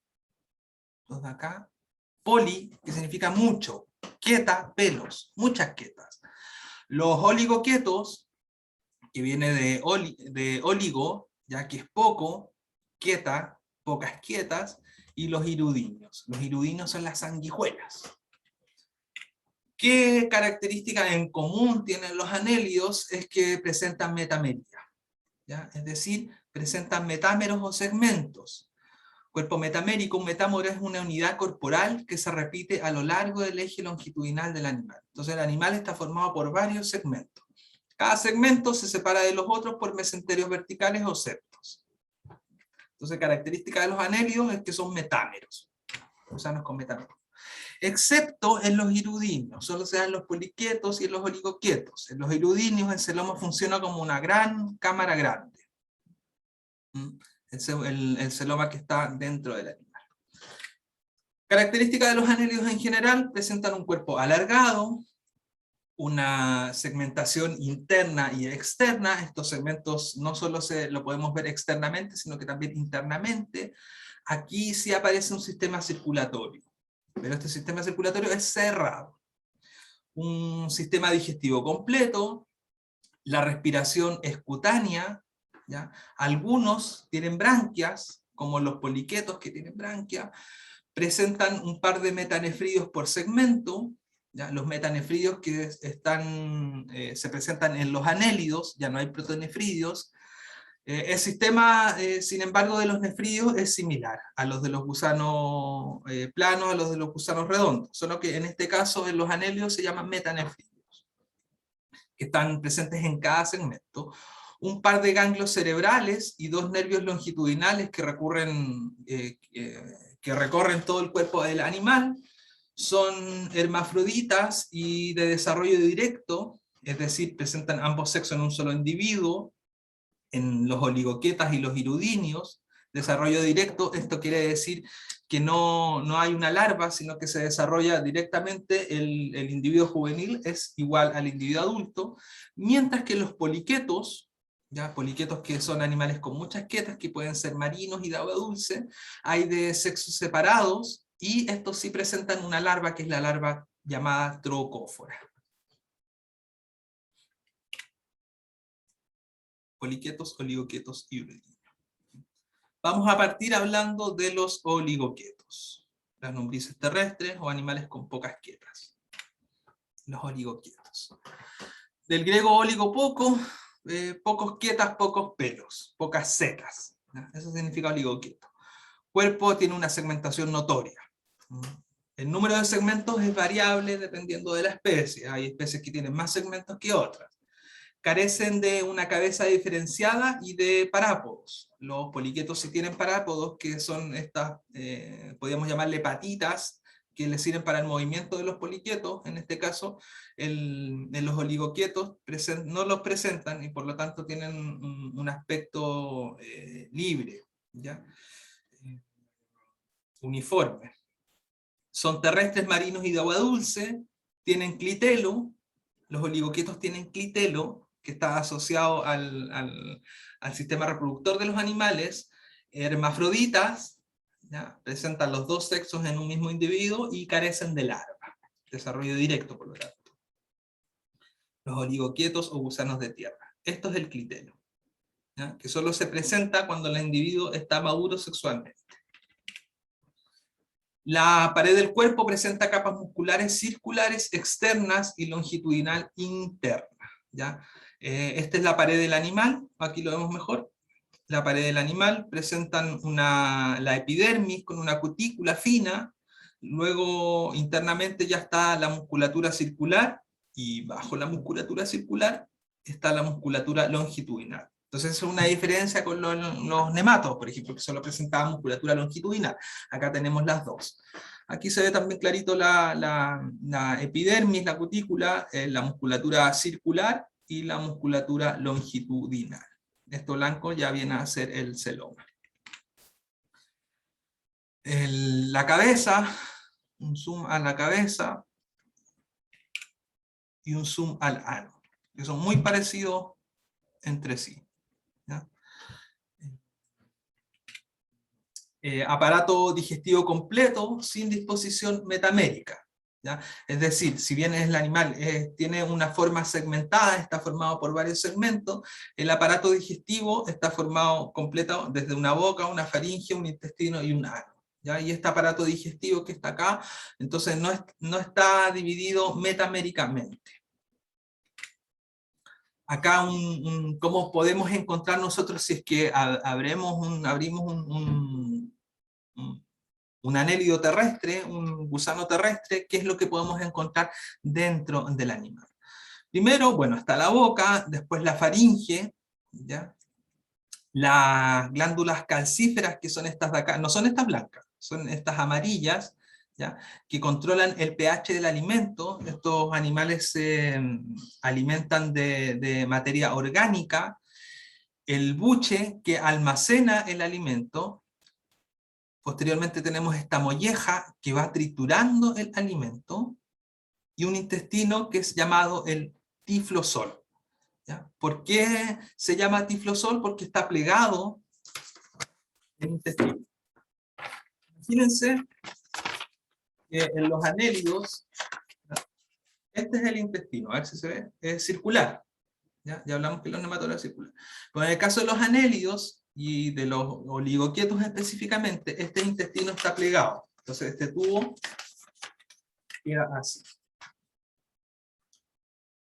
los de acá, poli, que significa mucho, queta, pelos, muchas quetas. Los oligoquetos, que viene de oligo, ya que es poco, queta, pocas quietas, y los hirudinios. Los hirudinios son las sanguijuelas. ¿Qué característica en común tienen los anélidos? Es que presentan metameria, ¿ya? Es decir, presentan metámeros o segmentos. Cuerpo metamérico, un metámero es una unidad corporal que se repite a lo largo del eje longitudinal del animal. Entonces el animal está formado por varios segmentos. Cada segmento se separa de los otros por mesenterios verticales o septos. Entonces característica de los anélidos es que son metámeros, gusanos con metámeros. Excepto en los hirudinios, solo se dan los poliquetos y en los oligoquetos. En los hirudinios el celoma funciona como una gran cámara grande. El celoma que está dentro del animal. Características de los anélidos en general: presentan un cuerpo alargado, una segmentación interna y externa. Estos segmentos no solo lo podemos ver externamente, sino que también internamente. Aquí sí aparece un sistema circulatorio, pero este sistema circulatorio es cerrado. Un sistema digestivo completo, la respiración es cutánea, ¿ya? Algunos tienen branquias, como los poliquetos que tienen branquias, presentan un par de metanefridios por segmento, ¿ya? Los metanefridios que se presentan en los anélidos, ya no hay protonefridios. El sistema, sin embargo, de los nefridios es similar a los de los gusanos planos, a los de los gusanos redondos, solo que en este caso en los anélidos se llaman metanefridios, que están presentes en cada segmento. Un par de ganglios cerebrales y 2 nervios longitudinales que recorren todo el cuerpo del animal, son hermafroditas y de desarrollo directo, es decir, presentan ambos sexos en un solo individuo, en los oligoquetas y los hirudinios. Desarrollo directo, esto quiere decir que no hay una larva, sino que se desarrolla directamente, el individuo juvenil es igual al individuo adulto, mientras que los poliquetos, ¿ya? Poliquetos que son animales con muchas quetas, que pueden ser marinos y de agua dulce, hay de sexos separados, y estos sí presentan una larva, que es la larva llamada trocófora. Poliquetos, oligoquetos y hirudinios. Vamos a partir hablando de los oligoquetos, las lombrices terrestres o animales con pocas quetas. Los oligoquetos. Del griego oligo poco, pocos quetas, pocos pelos, pocas setas. ¿Ya? Eso significa oligoqueto. Cuerpo tiene una segmentación notoria. El número de segmentos es variable dependiendo de la especie. Hay especies que tienen más segmentos que otras. Carecen de una cabeza diferenciada y de parápodos. Los poliquetos sí tienen parápodos, que son estas, podríamos llamarle patitas, que les sirven para el movimiento de los poliquetos. En este caso, en los oligoquetos no los presentan, y por lo tanto tienen un aspecto libre, ¿ya? Uniforme. Son terrestres, marinos y de agua dulce, tienen clitelo. Los oligoquetos tienen clitelo, que está asociado al sistema reproductor de los animales. Hermafroditas, ¿ya? Presentan los 2 sexos en un mismo individuo y carecen de larva. Desarrollo directo, por lo tanto. Los oligoquetos o gusanos de tierra. Esto es el clitelo, ¿ya? Que solo se presenta cuando el individuo está maduro sexualmente. La pared del cuerpo presenta capas musculares circulares externas y longitudinal interna, ¿ya? Esta es la pared del animal, aquí lo vemos mejor. La pared del animal presentan la epidermis con una cutícula fina, luego internamente ya está la musculatura circular, y bajo la musculatura circular está la musculatura longitudinal. Entonces es una diferencia con los nematos, por ejemplo, que solo presentaban musculatura longitudinal. Acá tenemos las dos. Aquí se ve también clarito la epidermis, la cutícula, la musculatura circular y la musculatura longitudinal. Esto blanco ya viene a ser el celoma. La cabeza, un zoom a la cabeza y un zoom al ano, que son muy parecidos entre sí, ¿ya? Aparato digestivo completo sin disposición metamérica, ¿ya? Es decir, si bien el animal tiene una forma segmentada, está formado por varios segmentos, el aparato digestivo está formado completo desde una boca, una faringe, un intestino y un ano, ¿ya? Y este aparato digestivo que está acá, entonces no está dividido metaméricamente. Acá cómo podemos encontrar nosotros, si es que abrimos un anélido terrestre, un gusano terrestre, qué es lo que podemos encontrar dentro del animal. Primero, bueno, está la boca, después la faringe, ¿ya? Las glándulas calcíferas, que son estas de acá, no son estas blancas, son estas amarillas, ¿ya? Que controlan el pH del alimento. Estos animales se alimentan de materia orgánica. El buche que almacena el alimento. Posteriormente tenemos esta molleja que va triturando el alimento, y un intestino que es llamado el tiflosol. ¿Ya? ¿Por qué se llama tiflosol? Porque está plegado el intestino. Imagínense que en los anélidos, este es el intestino, a ver si se ve, es circular. Ya hablamos que los nematodos eran circulares. Pero en el caso de los anélidos y de los oligoquietos específicamente, este intestino está plegado. Entonces este tubo queda así.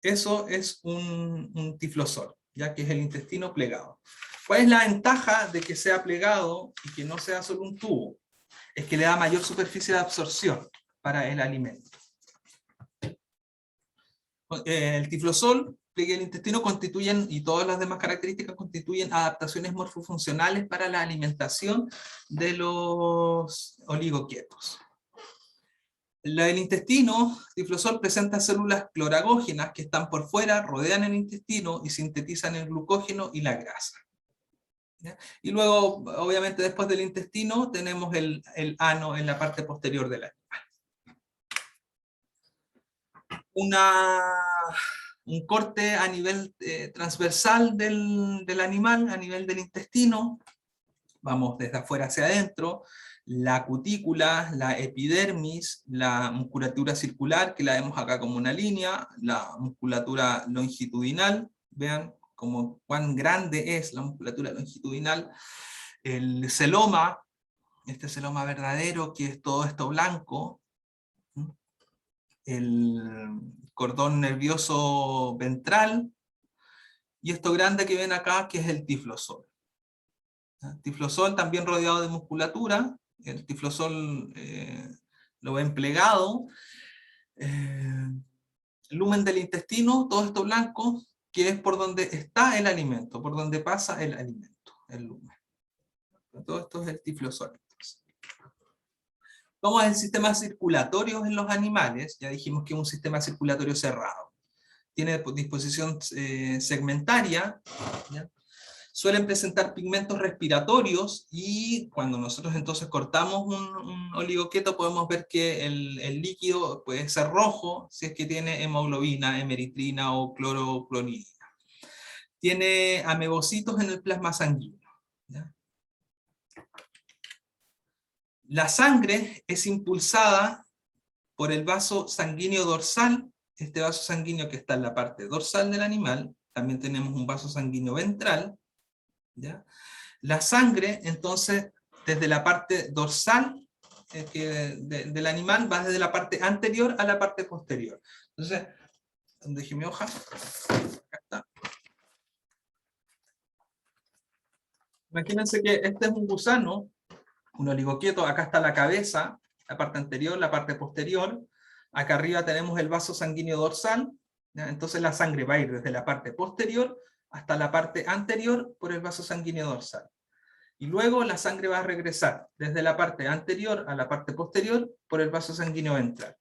Eso es un tiflosol, ya que es el intestino plegado. ¿Cuál es la ventaja de que sea plegado y que no sea solo un tubo? Es que le da mayor superficie de absorción para el alimento. El tiflosol, pliegue del intestino, constituyen, y todas las demás características constituyen adaptaciones morfofuncionales para la alimentación de los oligoquietos. El intestino, tiflosol, presenta células cloragógenas que están por fuera, rodean el intestino y sintetizan el glucógeno y la grasa. ¿Ya? Y luego, obviamente, después del intestino, tenemos el ano en la parte posterior del animal. Un corte a nivel transversal del animal, a nivel del intestino. Vamos desde afuera hacia adentro. La cutícula, la epidermis, la musculatura circular, que la vemos acá como una línea, la musculatura longitudinal, vean como cuán grande es la musculatura longitudinal, el celoma, este celoma verdadero, que es todo esto blanco, el cordón nervioso ventral, y esto grande que ven acá, que es el tiflosol. Tiflosol también rodeado de musculatura, el tiflosol lo ven plegado, lumen del intestino, todo esto blanco, que es por donde está el alimento, por donde pasa el alimento, el lumen. Todo esto es el tiflosol. ¿Cómo es el sistema circulatorio en los animales? Ya dijimos que es un sistema circulatorio cerrado. Tiene disposición segmentaria, ¿ya? Suelen presentar pigmentos respiratorios, y cuando nosotros entonces cortamos un oligoquieto podemos ver que el líquido puede ser rojo si es que tiene hemoglobina, hemeritrina o cloroclonidina. Tiene amebocitos en el plasma sanguíneo, ¿ya? La sangre es impulsada por el vaso sanguíneo dorsal, este vaso sanguíneo que está en la parte dorsal del animal. También tenemos un vaso sanguíneo ventral, ¿ya? La sangre, entonces, desde la parte dorsal del animal, va desde la parte anterior a la parte posterior. Entonces, dejé mi hoja. Acá está. Imagínense que este es un gusano, un oligoquieto. Acá está la cabeza, la parte anterior, la parte posterior. Acá arriba tenemos el vaso sanguíneo dorsal, ¿ya? Entonces la sangre va a ir desde la parte posterior hasta la parte anterior por el vaso sanguíneo dorsal. Y luego la sangre va a regresar desde la parte anterior a la parte posterior por el vaso sanguíneo ventral.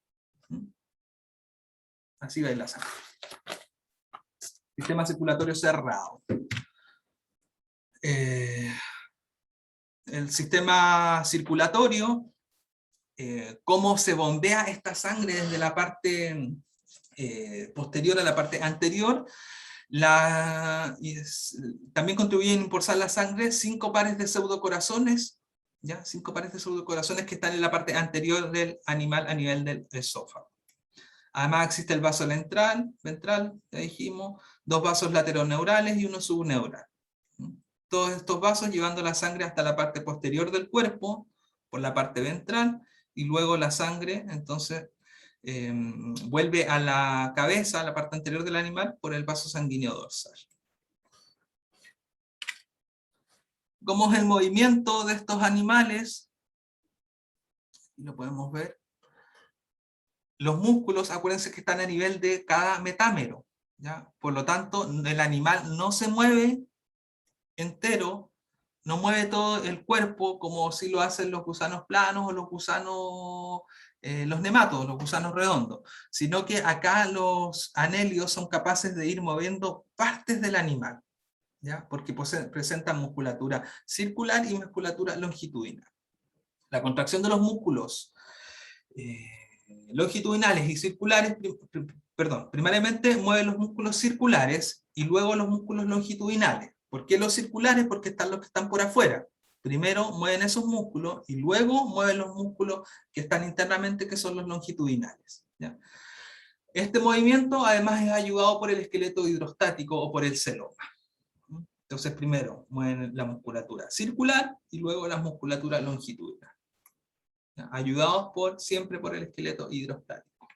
Así va la sangre. Sistema circulatorio cerrado. El sistema circulatorio, cómo se bombea esta sangre desde la parte posterior a la parte anterior. También contribuyen a impulsar la sangre 5 pares de pseudocorazones, ¿ya? 5 pares de pseudocorazones que están en la parte anterior del animal a nivel del esófago. Además existe el vaso ventral, ya dijimos, 2 vasos lateroneurales y uno subneural. Todos estos vasos llevando la sangre hasta la parte posterior del cuerpo, por la parte ventral, y luego la sangre, entonces, vuelve a la cabeza, a la parte anterior del animal, por el vaso sanguíneo dorsal. ¿Cómo es el movimiento de estos animales? Aquí lo podemos ver. Los músculos, acuérdense que están a nivel de cada metámero, ¿ya? Por lo tanto, el animal no se mueve entero, no mueve todo el cuerpo como si lo hacen los gusanos planos o los gusanos, los nematodos, los gusanos redondos, sino que acá los anélidos son capaces de ir moviendo partes del animal, ¿ya? Porque presentan musculatura circular y musculatura longitudinal. La contracción de los músculos longitudinales y circulares, primariamente mueve los músculos circulares y luego los músculos longitudinales. ¿Por qué los circulares? Porque están los que están por afuera. Primero mueven esos músculos y luego mueven los músculos que están internamente, que son los longitudinales, ¿ya? Este movimiento además es ayudado por el esqueleto hidrostático o por el celoma. Entonces primero mueven la musculatura circular y luego la musculatura longitudinal, ¿ya? Ayudados siempre por el esqueleto hidrostático.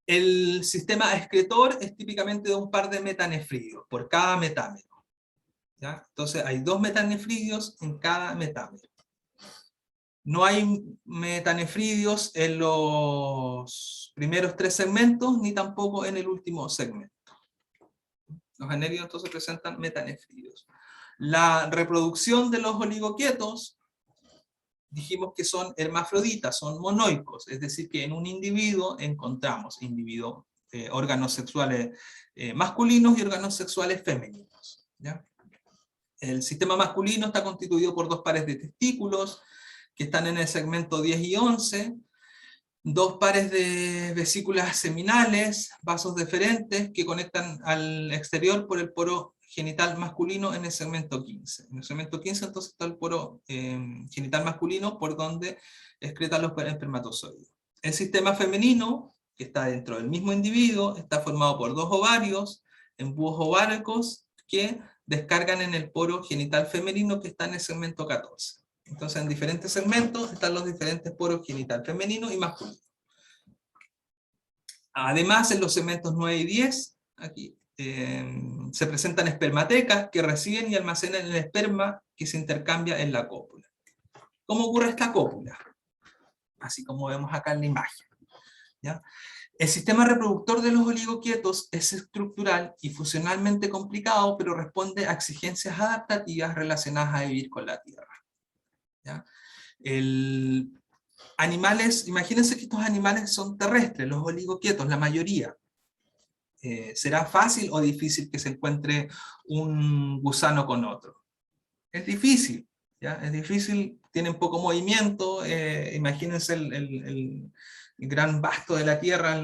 El sistema excretor es típicamente de un par de metanefridios por cada metámero, ¿ya? Entonces hay 2 metanefridios en cada metámero. No hay metanefridios en los primeros 3 segmentos, ni tampoco en el último segmento. Los anéridos entonces presentan metanefridios. La reproducción de los oligoquietos, dijimos que son hermafroditas, son monoicos, es decir, que en un individuo encontramos órganos sexuales masculinos y órganos sexuales femeninos, ¿ya? El sistema masculino está constituido por 2 pares de testículos, que están en el segmento 10 y 11, 2 pares de vesículas seminales, vasos deferentes, que conectan al exterior por el poro genital masculino en el segmento 15. En el segmento 15 entonces está el poro genital masculino por donde excretan los espermatozoides. El sistema femenino, que está dentro del mismo individuo, está formado por 2 ovarios, embúos ováricos, que descargan en el poro genital femenino que está en el segmento 14. Entonces en diferentes segmentos están los diferentes poros genital femenino y masculino. Además en los segmentos 9 y 10, aquí, se presentan espermatecas que reciben y almacenan el esperma que se intercambia en la cópula. ¿Cómo ocurre esta cópula? Así como vemos acá en la imagen, ¿ya? El sistema reproductor de los oligoquietos es estructural y funcionalmente complicado, pero responde a exigencias adaptativas relacionadas a vivir con la Tierra, ¿ya? Animales, imagínense que estos animales son terrestres, los oligoquietos, la mayoría. ¿Será fácil o difícil que se encuentre un gusano con otro? Es difícil, ¿ya? Es difícil, tienen poco movimiento, imagínense el gran vasto de la Tierra,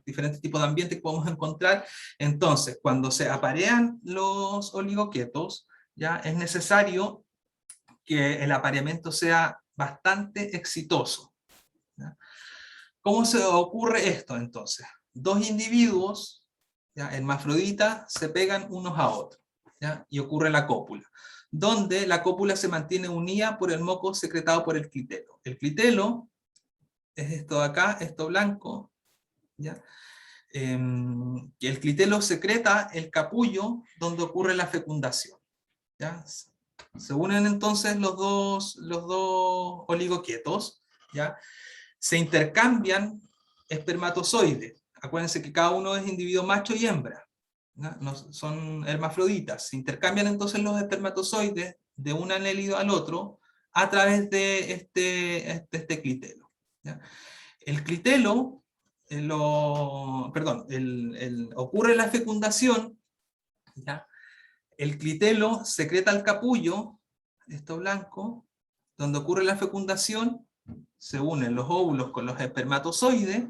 diferentes tipos de ambientes que podemos encontrar. Entonces, cuando se aparean los oligoquietos, ¿ya? Es necesario que el apareamiento sea bastante exitoso, ¿ya? ¿Cómo se ocurre esto entonces? 2 individuos, ¿ya? Hermafroditas, se pegan unos a otros, ¿ya? Y ocurre la cópula, donde la cópula se mantiene unida por el moco secretado por el clitelo. El clitelo es esto de acá, esto blanco, ¿ya? El clitelo secreta el capullo donde ocurre la fecundación, ¿ya? Se unen entonces los dos oligoquietos, ¿ya? Se intercambian espermatozoides. Acuérdense que cada uno es individuo macho y hembra, ¿no? No, son hermafroditas. Se intercambian entonces los espermatozoides de un anélido al otro a través de este clitelo, ¿ya? El clitelo, ocurre la fecundación, ¿ya? El clitelo secreta el capullo, esto blanco, donde ocurre la fecundación, se unen los óvulos con los espermatozoides,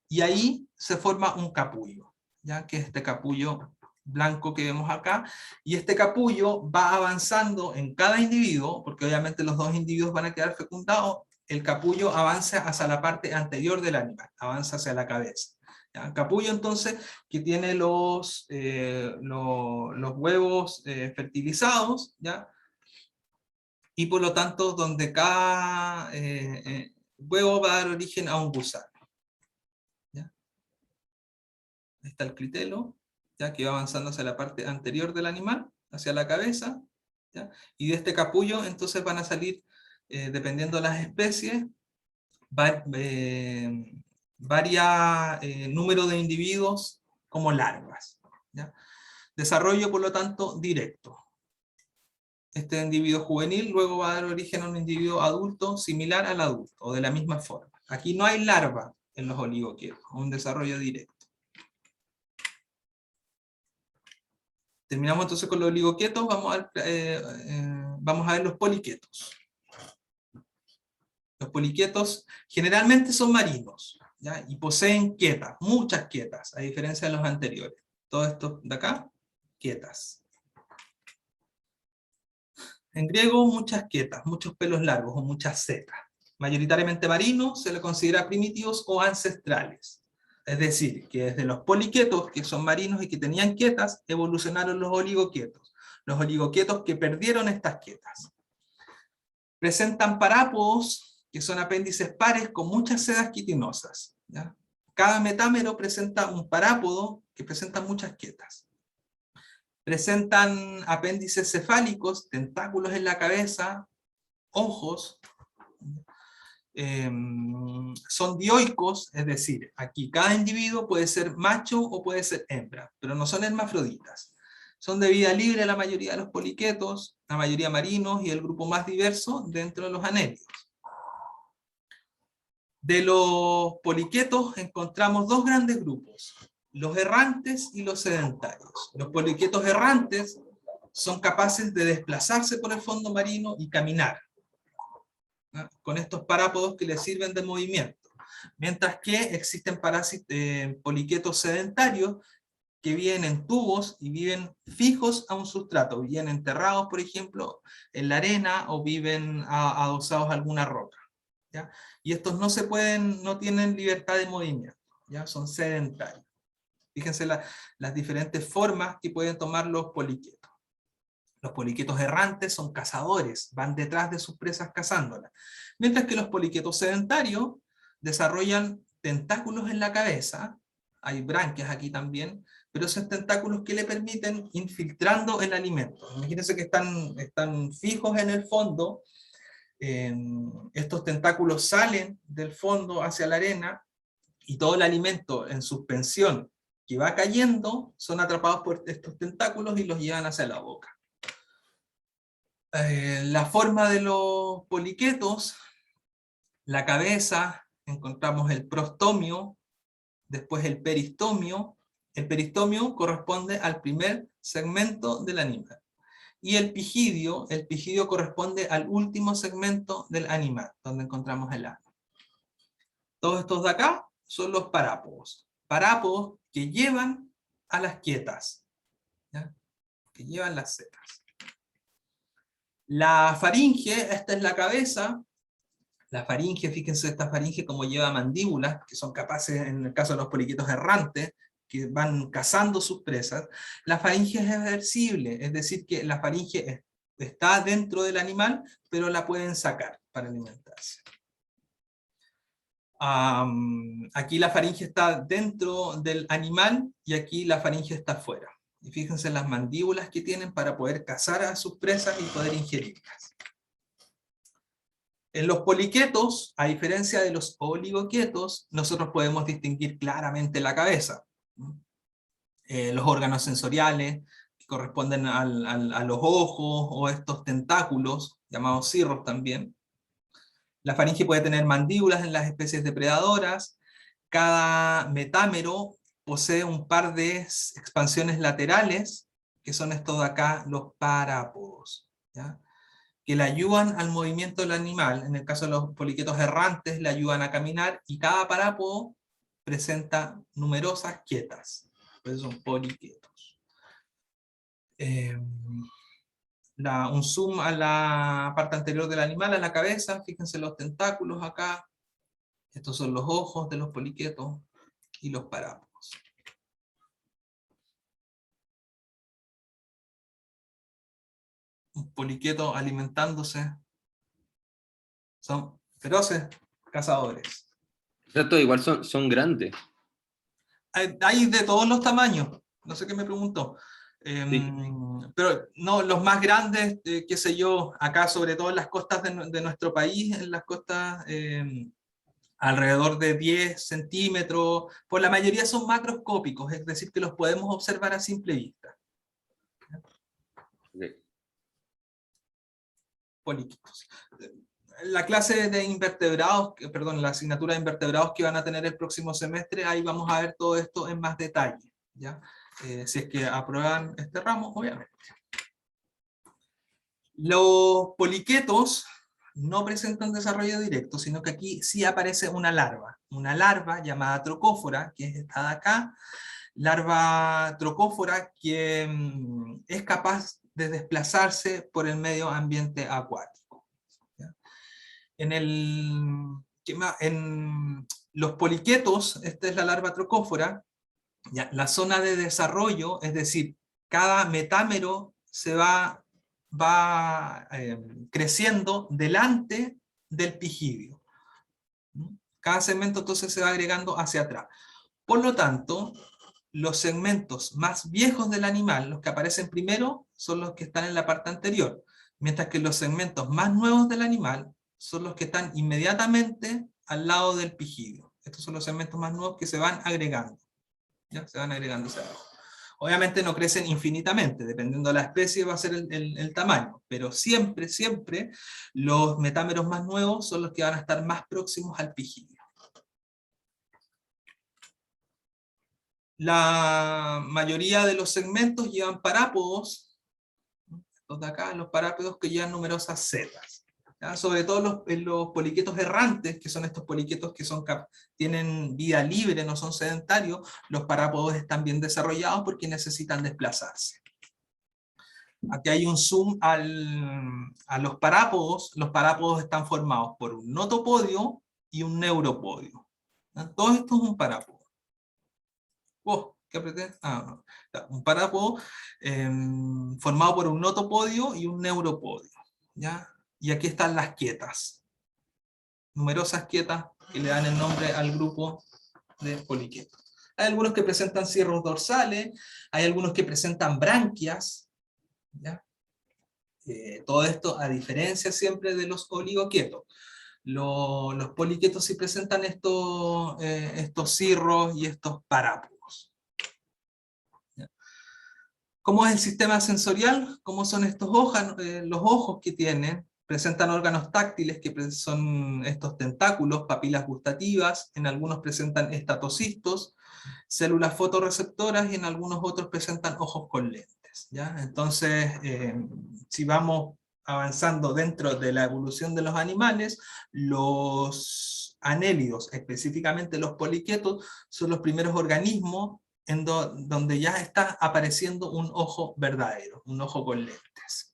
y ahí se forma un capullo, ¿ya? Que es este capullo blanco que vemos acá, y este capullo va avanzando en cada individuo, porque obviamente los 2 individuos van a quedar fecundados, el capullo avanza hacia la parte anterior del animal, avanza hacia la cabeza. ¿Ya? Capullo entonces que tiene los huevos fertilizados, ¿ya? Y por lo tanto donde cada huevo va a dar origen a un gusano, ¿ya? Ahí está el clitelo, ¿ya? Que va avanzando hacia la parte anterior del animal, hacia la cabeza, ¿ya? Y de este capullo entonces van a salir, dependiendo de las especies, varios números de individuos como larvas, ¿ya? Desarrollo, por lo tanto, directo. Este individuo juvenil luego va a dar origen a un individuo adulto similar al adulto, o de la misma forma. Aquí no hay larva en los oligoquietos, un desarrollo directo. Terminamos entonces con los oligoquietos, vamos a ver los poliquetos. Los poliquetos generalmente son marinos, ¿ya? Y poseen quietas, muchas quietas, a diferencia de los anteriores. Todo esto de acá, quietas. En griego, muchas quietas, muchos pelos largos o muchas setas. Mayoritariamente marinos, se les considera primitivos o ancestrales. Es decir, que desde los poliquetos, que son marinos y que tenían quietas, evolucionaron los oligoquietos. Los oligoquietos que perdieron estas quietas. Presentan parápodos, que son apéndices pares con muchas sedas quitinosas, ¿ya? Cada metámero presenta un parápodo que presenta muchas quietas. Presentan apéndices cefálicos, tentáculos en la cabeza, ojos. Son dioicos, es decir, aquí cada individuo puede ser macho o puede ser hembra, pero no son hermafroditas. Son de vida libre la mayoría de los poliquetos, la mayoría marinos y el grupo más diverso dentro de los anélidos. De los poliquetos encontramos dos grandes grupos, los errantes y los sedentarios. Los poliquetos errantes son capaces de desplazarse por el fondo marino y caminar, ¿no? Con estos parápodos que les sirven de movimiento. Mientras que existen poliquetos sedentarios que viven en tubos y viven fijos a un sustrato, viven enterrados, por ejemplo, en la arena o viven adosados a alguna roca, ¿ya? Y estos no tienen libertad de movimiento, ¿ya? Son sedentarios. Fíjense las diferentes formas que pueden tomar los poliquetos. Los poliquetos errantes son cazadores, van detrás de sus presas cazándolas. Mientras que los poliquetos sedentarios desarrollan tentáculos en la cabeza, hay branquias aquí también, pero esos tentáculos que le permiten ir filtrando el alimento. Imagínense que están fijos en el fondo, estos tentáculos salen del fondo hacia la arena, y todo el alimento en suspensión que va cayendo son atrapados por estos tentáculos y los llevan hacia la boca. La forma de los poliquetos, la cabeza, encontramos el prostomio, después el peristomio. El peristomio corresponde al primer segmento del animal. Y el pigidio corresponde al último segmento del animal, donde encontramos el ano. Todos estos de acá son los parápodos. Parápodos que llevan a las quietas, ¿ya? Que llevan las setas. La faringe, esta es la cabeza. La faringe, fíjense esta faringe como lleva mandíbulas, que son capaces, en el caso de los poliquetos errantes, que van cazando sus presas. La faringe es reversible, es decir, que la faringe está dentro del animal, pero la pueden sacar para alimentarse. Aquí la faringe está dentro del animal y aquí la faringe está afuera. Y fíjense las mandíbulas que tienen para poder cazar a sus presas y poder ingerirlas. En los poliquetos, a diferencia de los oligoquietos, nosotros podemos distinguir claramente la cabeza. Los órganos sensoriales, que corresponden a los ojos, o estos tentáculos, llamados cirros también. La faringe puede tener mandíbulas en las especies depredadoras. Cada metámero posee un par de expansiones laterales, que son estos de acá, los parápodos, ¿ya? Que le ayudan al movimiento del animal. En el caso de los poliquetos errantes, le ayudan a caminar, y cada parápodo presenta numerosas quietas. Por eso son poliquetos. Un zoom a la parte anterior del animal, a la cabeza. Fíjense los tentáculos acá. Estos son los ojos de los poliquetos y los parápodos. Un poliqueto alimentándose. Son feroces cazadores. Exacto, igual son grandes. Hay de todos los tamaños. No sé qué me preguntó. Sí. Pero no, los más grandes, qué sé yo, acá sobre todo en las costas de nuestro país, en las costas alrededor de 10 centímetros, por la mayoría son macroscópicos, es decir, que los podemos observar a simple vista. Okay. Poliquetos. La clase de invertebrados, perdón, la asignatura de invertebrados que van a tener el próximo semestre, ahí vamos a ver todo esto en más detalle, ¿ya? Si es que aprueban este ramo, obviamente. Los poliquetos no presentan desarrollo directo, sino que aquí sí aparece una larva llamada trocófora, que es esta de acá, larva trocófora que es capaz de desplazarse por el medio ambiente acuático. ¿Ya? En los poliquetos, esta es la larva trocófora, ¿ya? La zona de desarrollo, es decir, cada metámero se va creciendo delante del pigidio. Cada segmento entonces se va agregando hacia atrás. Por lo tanto, los segmentos más viejos del animal, los que aparecen primero, son los que están en la parte anterior, mientras que los segmentos más nuevos del animal son los que están inmediatamente al lado del pigidio. Estos son los segmentos más nuevos que se van agregando. ¿Ya? Se van agregando hacia abajo. Obviamente no crecen infinitamente, dependiendo de la especie va a ser el tamaño, pero siempre, siempre los metámeros más nuevos son los que van a estar más próximos al pigidio. La mayoría de los segmentos llevan parápodos, estos de acá, los parápodos que llevan numerosas setas. ¿Ya? Sobre todo los poliquetos errantes, que son estos poliquetos que tienen vida libre, no son sedentarios, los parápodos están bien desarrollados porque necesitan desplazarse. Aquí hay un zoom a los parápodos. Los parápodos están formados por un notopodio y un neuropodio. ¿Ya? Todo esto es un parápodo. ¿Qué apreté? No. Un parápodo formado por un notopodio y un neuropodio. ¿Ya? Y aquí están las quietas. Numerosas quietas que le dan el nombre al grupo de poliquetos. Hay algunos que presentan cirros dorsales, hay algunos que presentan branquias. ¿Ya? Todo esto a diferencia siempre de los oligoquietos. Los poliquetos sí presentan estos cirros y estos parápodos. ¿Ya? ¿Cómo es el sistema sensorial? ¿Cómo son estos los ojos que tienen? Presentan órganos táctiles que son estos tentáculos, papilas gustativas, en algunos presentan estatocistos, células fotorreceptoras y en algunos otros presentan ojos con lentes. ¿Ya? Entonces, si vamos avanzando dentro de la evolución de los animales, los anélidos, específicamente los poliquetos, son los primeros organismos donde ya está apareciendo un ojo verdadero, un ojo con lentes.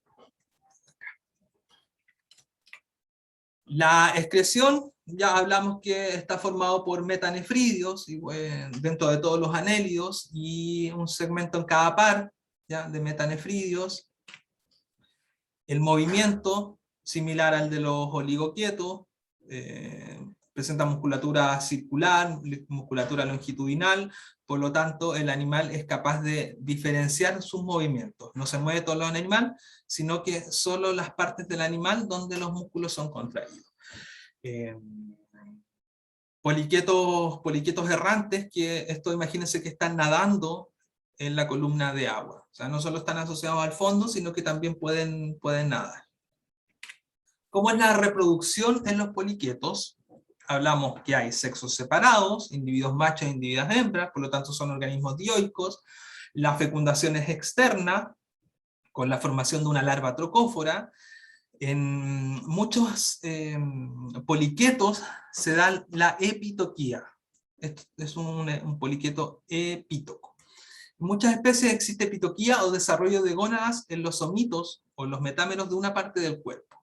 La excreción, ya hablamos que está formado por metanefridios, y, dentro de todos los anélidos, y un segmento en cada par, ¿ya? De metanefridios. El movimiento, similar al de los oligoquietos, presenta musculatura circular, musculatura longitudinal, por lo tanto el animal es capaz de diferenciar sus movimientos. No se mueve todo el animal, sino que solo las partes del animal donde los músculos son contraídos. Poliquetos errantes, que esto imagínense que están nadando en la columna de agua. O sea, no solo están asociados al fondo, sino que también pueden nadar. ¿Cómo es la reproducción en los poliquetos? Hablamos que hay sexos separados, individuos machos e individuos hembras, por lo tanto son organismos dioicos. La fecundación es externa, con la formación de una larva trocófora. En muchos poliquetos se da la epitoquía. Esto es un poliqueto epítoco. En muchas especies existe epitoquía o desarrollo de gónadas en los somitos o los metámeros de una parte del cuerpo.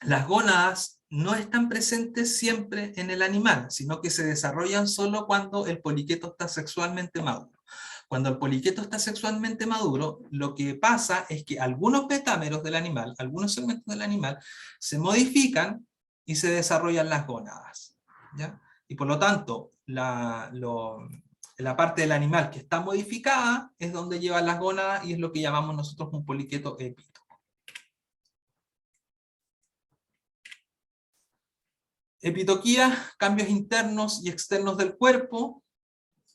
Las gónadas no están presentes siempre en el animal, sino que se desarrollan solo cuando el poliqueto está sexualmente maduro. Cuando el poliqueto está sexualmente maduro, lo que pasa es que algunos metámeros del animal, algunos segmentos del animal, se modifican y se desarrollan las gónadas. ¿Ya? Y por lo tanto, la parte del animal que está modificada es donde llevan las gónadas y es lo que llamamos nosotros un poliqueto epítoco. Epitoquía, cambios internos y externos del cuerpo,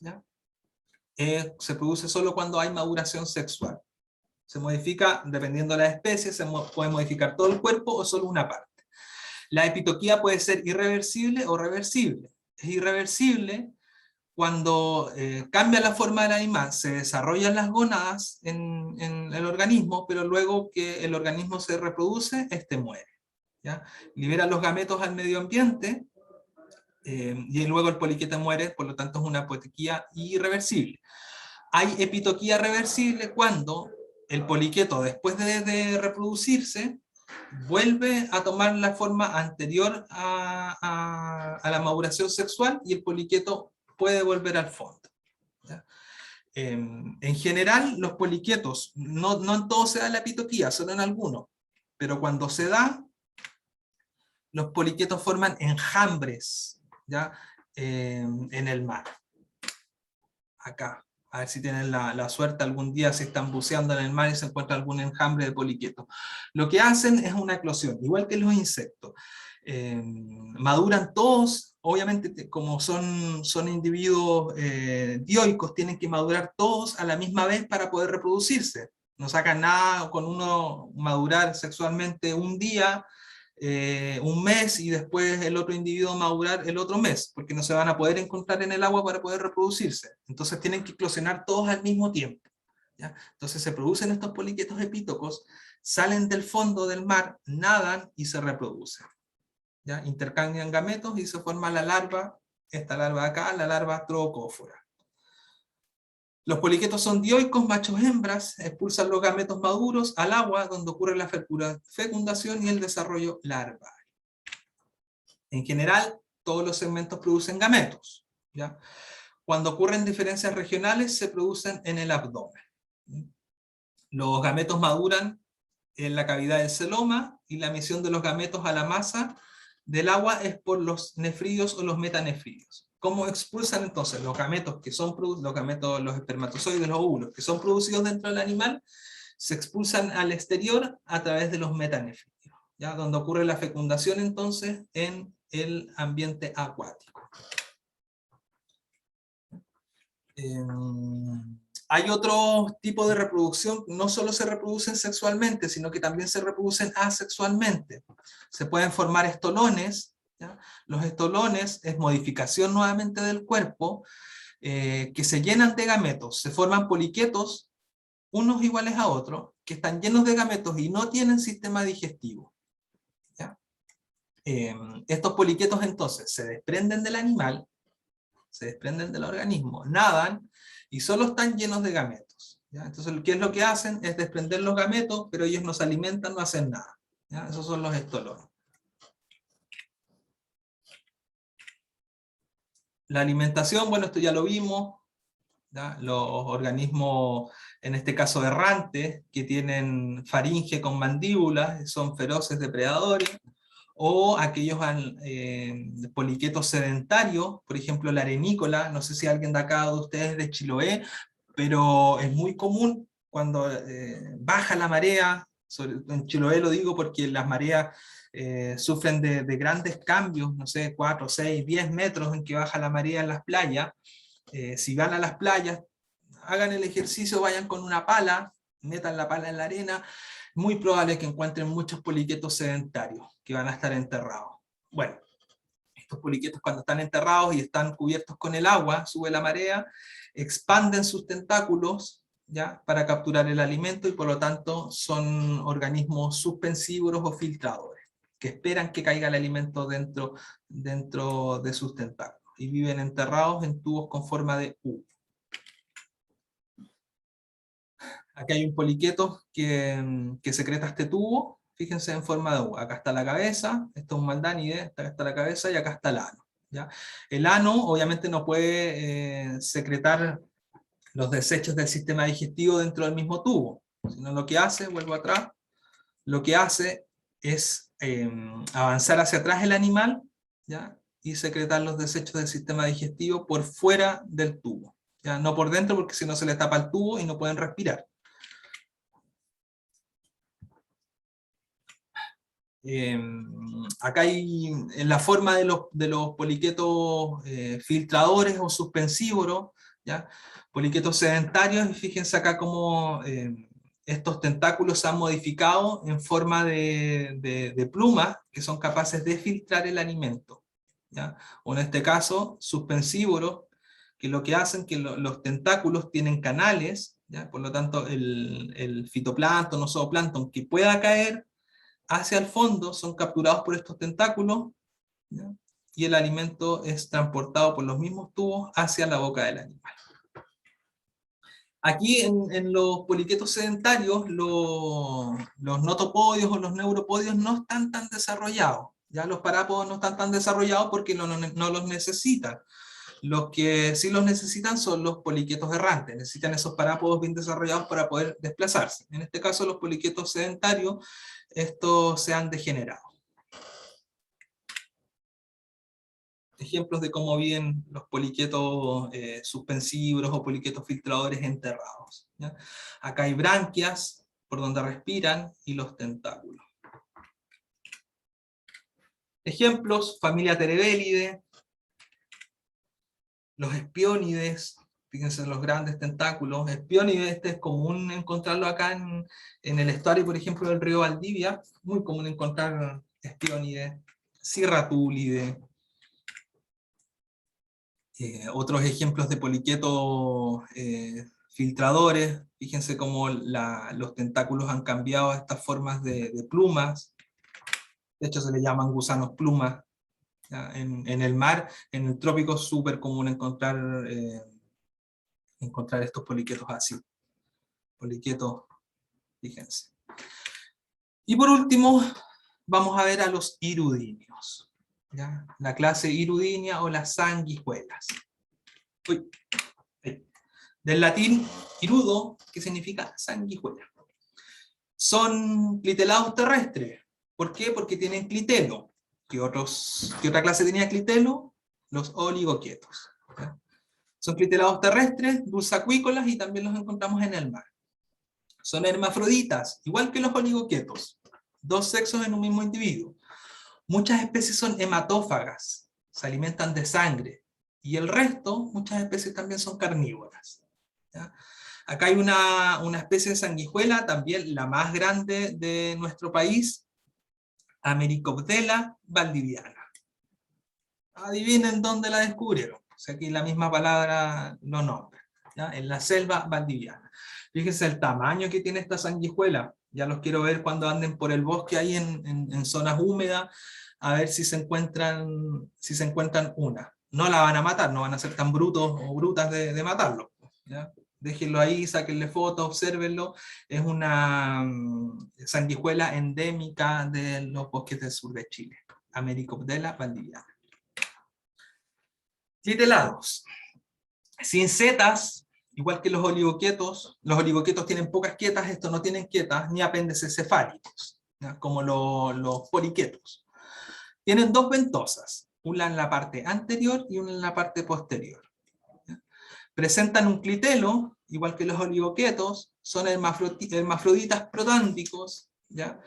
¿ya? Se produce solo cuando hay maduración sexual. Se modifica, dependiendo de la especie, se puede modificar todo el cuerpo o solo una parte. La epitoquía puede ser irreversible o reversible. Es irreversible cuando cambia la forma del animal, se desarrollan las gónadas en el organismo, pero luego que el organismo se reproduce, este muere, ¿ya? Libera los gametos al medio ambiente, y luego el poliquete muere, por lo tanto es una apotequía irreversible. Hay epitoquía reversible cuando el poliqueto, después de reproducirse, vuelve a tomar la forma anterior a la maduración sexual y el poliqueto puede volver al fondo, ¿ya? En general, los poliquetos, no en todo se da la epitoquía, solo en algunos, pero cuando se da, los poliquetos forman enjambres, ¿ya? En el mar. Acá. A ver si tienen la suerte algún día, si están buceando en el mar y se encuentra algún enjambre de poliquetos. Lo que hacen es una eclosión, igual que los insectos. Maduran todos, obviamente como son individuos dioicos, tienen que madurar todos a la misma vez para poder reproducirse. No sacan nada con uno madurar sexualmente un día, un mes, y después el otro individuo madurar el otro mes, porque no se van a poder encontrar en el agua para poder reproducirse. Entonces tienen que eclosionar todos al mismo tiempo, ¿ya? Entonces se producen estos poliquetos epítocos, salen del fondo del mar, nadan y se reproducen, ¿ya? Intercambian gametos y se forma la larva, esta larva de acá, la larva troocófora. Los poliquetos son dioicos, machos hembras, expulsan los gametos maduros al agua, donde ocurre la fecundación y el desarrollo larval. En general, todos los segmentos producen gametos, ¿ya? Cuando ocurren diferencias regionales, se producen en el abdomen. Los gametos maduran en la cavidad del celoma, y la emisión de los gametos a la masa del agua es por los nefridios o los metanefridios. ¿Cómo expulsan entonces los gametos que son los espermatozoides, los óvulos que son producidos dentro del animal? Se expulsan al exterior a través de los metanefridios, ¿ya? Donde ocurre la fecundación entonces en el ambiente acuático. Hay otro tipo de reproducción, no solo se reproducen sexualmente, sino que también se reproducen asexualmente. Se pueden formar estolones, ¿ya? Los estolones es modificación nuevamente del cuerpo, que se llenan de gametos, se forman poliquetos, unos iguales a otros, que están llenos de gametos y no tienen sistema digestivo, ¿ya? Estos poliquetos entonces se desprenden del animal, se desprenden del organismo, nadan, y solo están llenos de gametos, ¿ya? Entonces, ¿qué es lo que hacen? Es desprender los gametos, pero ellos no se alimentan, no hacen nada, ¿ya? Esos son los estolones. La alimentación, bueno, esto ya lo vimos, ¿ya? Los organismos, en este caso errantes, que tienen faringe con mandíbulas, son feroces depredadores, o aquellos poliquetos sedentarios, por ejemplo la arenícola, no sé si alguien de acá de ustedes es de Chiloé, pero es muy común cuando baja la marea, en Chiloé lo digo porque las mareas sufren de grandes cambios, no sé, 4, 6, 10 metros en que baja la marea en las playas. Si van a las playas, hagan el ejercicio, vayan con una pala, metan la pala en la arena, muy probable que encuentren muchos poliquetos sedentarios que van a estar enterrados. Bueno, estos poliquetos cuando están enterrados y están cubiertos con el agua, sube la marea, expanden sus tentáculos, ¿ya? Para capturar el alimento, y por lo tanto son organismos suspensívoros o filtradores, que esperan que caiga el alimento dentro de sus tentáculos, y viven enterrados en tubos con forma de U. Aquí hay un poliqueto que secreta este tubo, fíjense en forma de U. Acá está la cabeza, esto es un maldánide, acá está la cabeza y acá está el ano, ¿ya? El ano obviamente no puede secretar los desechos del sistema digestivo dentro del mismo tubo, sino lo que hace, vuelvo atrás, lo que hace es avanzar hacia atrás el animal, ¿ya? Y secretar los desechos del sistema digestivo por fuera del tubo, ¿ya? No por dentro, porque si no se les tapa el tubo y no pueden respirar. Acá hay en la forma de los poliquetos filtradores o suspensívoros, ¿ya? Poliquetos sedentarios, y fíjense acá cómo estos tentáculos se han modificado en forma de plumas que son capaces de filtrar el alimento, ¿ya? O en este caso, suspensívoros, que lo que hacen que los tentáculos tienen canales, ¿ya? Por lo tanto el fitoplancton o zooplancton que pueda caer hacia el fondo son capturados por estos tentáculos, ¿ya? Y el alimento es transportado por los mismos tubos hacia la boca del animal. Aquí en los poliquetos sedentarios, los notopodios o los neuropodios no están tan desarrollados. Ya los parápodos no están tan desarrollados porque no los necesitan. Los que sí los necesitan son los poliquetos errantes. Necesitan esos parápodos bien desarrollados para poder desplazarse. En este caso, los poliquetos sedentarios, estos se han degenerado. Ejemplos de cómo viven los poliquetos suspensivos o poliquetos filtradores enterrados, ¿ya? Acá hay branquias por donde respiran y los tentáculos. Ejemplos: familia Terebellidae, los espiónides, fíjense en los grandes tentáculos. Espiónides, este es común encontrarlo acá en el estuario, por ejemplo, del río Valdivia, muy común encontrar espiónides, cirratúlides. Otros ejemplos de poliquetos filtradores, fíjense cómo los tentáculos han cambiado a estas formas de plumas, de hecho se le llaman gusanos plumas. En el mar, en el trópico es súper común encontrar estos poliquetos así, poliquetos, fíjense. Y por último, vamos a ver a los hirudíneos. ¿Ya? La clase hirudínea o las sanguijuelas. Uy. Del latín hirudo, que significa sanguijuela. Son clitelados terrestres. ¿Por qué? Porque tienen clitelo. ¿Qué otra clase tenía clitelo? Los oligoquietos. ¿Ya? Son clitelados terrestres, dulzacuícolas, y también los encontramos en el mar. Son hermafroditas, igual que los oligoquietos. Dos sexos en un mismo individuo. Muchas especies son hematófagas, se alimentan de sangre, y el resto, muchas especies también son carnívoras. ¿Ya? Acá hay una especie de sanguijuela, también la más grande de nuestro país, Americoptela valdiviana. Adivinen dónde la descubrieron. O sea, aquí la misma palabra lo nombra, ¿ya? En la selva valdiviana. Fíjense el tamaño que tiene esta sanguijuela. Ya los quiero ver cuando anden por el bosque ahí en zonas húmedas, a ver si se encuentran una. No la van a matar, no van a ser tan brutos o brutas de matarlo, ¿ya? Déjenlo ahí, sáquenle fotos, obsérvenlo. Es una sanguijuela endémica de los bosques del sur de Chile. Americoptela valdiviana. Clitelados. Sin setas, igual que los oligoquietos tienen pocas quietas, estos no tienen quietas, ni apéndices cefálicos, ¿ya? Como los poliquetos. Tienen dos ventosas, una en la parte anterior y una en la parte posterior. ¿Ya? Presentan un clitelo, igual que los oligoquietos, son hermafroditas protándicos, ¿ya?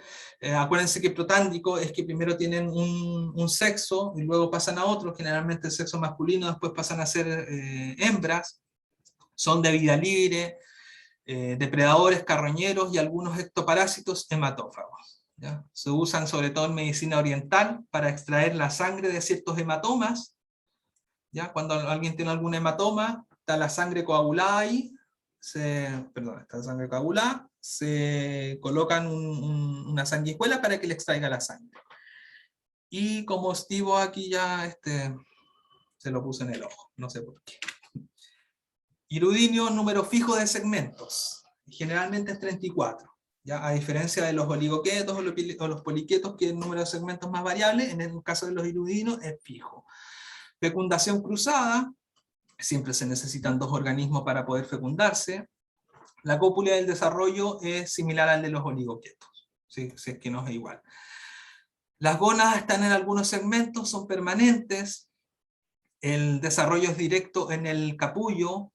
Acuérdense que protándico es que primero tienen un sexo y luego pasan a otro, generalmente el sexo masculino, después pasan a ser hembras. Son de vida libre, depredadores, carroñeros y algunos ectoparásitos hematófagos. ¿Ya? Se usan sobre todo en medicina oriental para extraer la sangre de ciertos hematomas. ¿Ya? Cuando alguien tiene algún hematoma, está la sangre coagulada ahí, está la sangre coagulada, se colocan una sanguijuela para que le extraiga la sangre. Y como Steve aquí ya se lo puse en el ojo, no sé por qué. Hirudíneo, número fijo de segmentos, generalmente es 34. ¿Ya? A diferencia de los oligoquetos o los poliquetos, que el número de segmentos más variable, en el caso de los hirudinos es fijo. Fecundación cruzada, siempre se necesitan dos organismos para poder fecundarse. La cópula del desarrollo es similar al de los oligoquetos, ¿sí? Si es que no es igual. Las gónadas están en algunos segmentos, son permanentes. El desarrollo es directo en el capullo,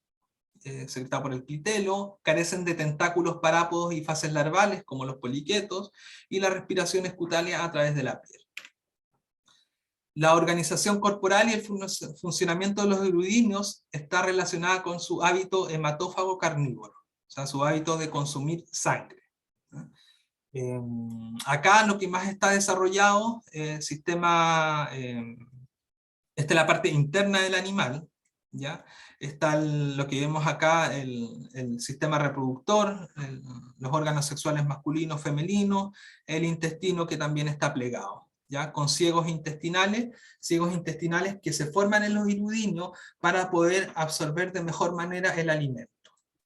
secretado por el clitelo, carecen de tentáculos, parápodos y fases larvales, como los poliquetos, y la respiración es cutánea a través de la piel. La organización corporal y el funcionamiento de los hirudíneos está relacionada con su hábito hematófago carnívoro, o sea, su hábito de consumir sangre. Acá lo que más está desarrollado, esta es la parte interna del animal, ¿ya? Está lo que vemos acá, el sistema reproductor, los órganos sexuales masculinos, femeninos, el intestino que también está plegado, ¿ya? Con ciegos intestinales que se forman en los irudinios para poder absorber de mejor manera el alimento.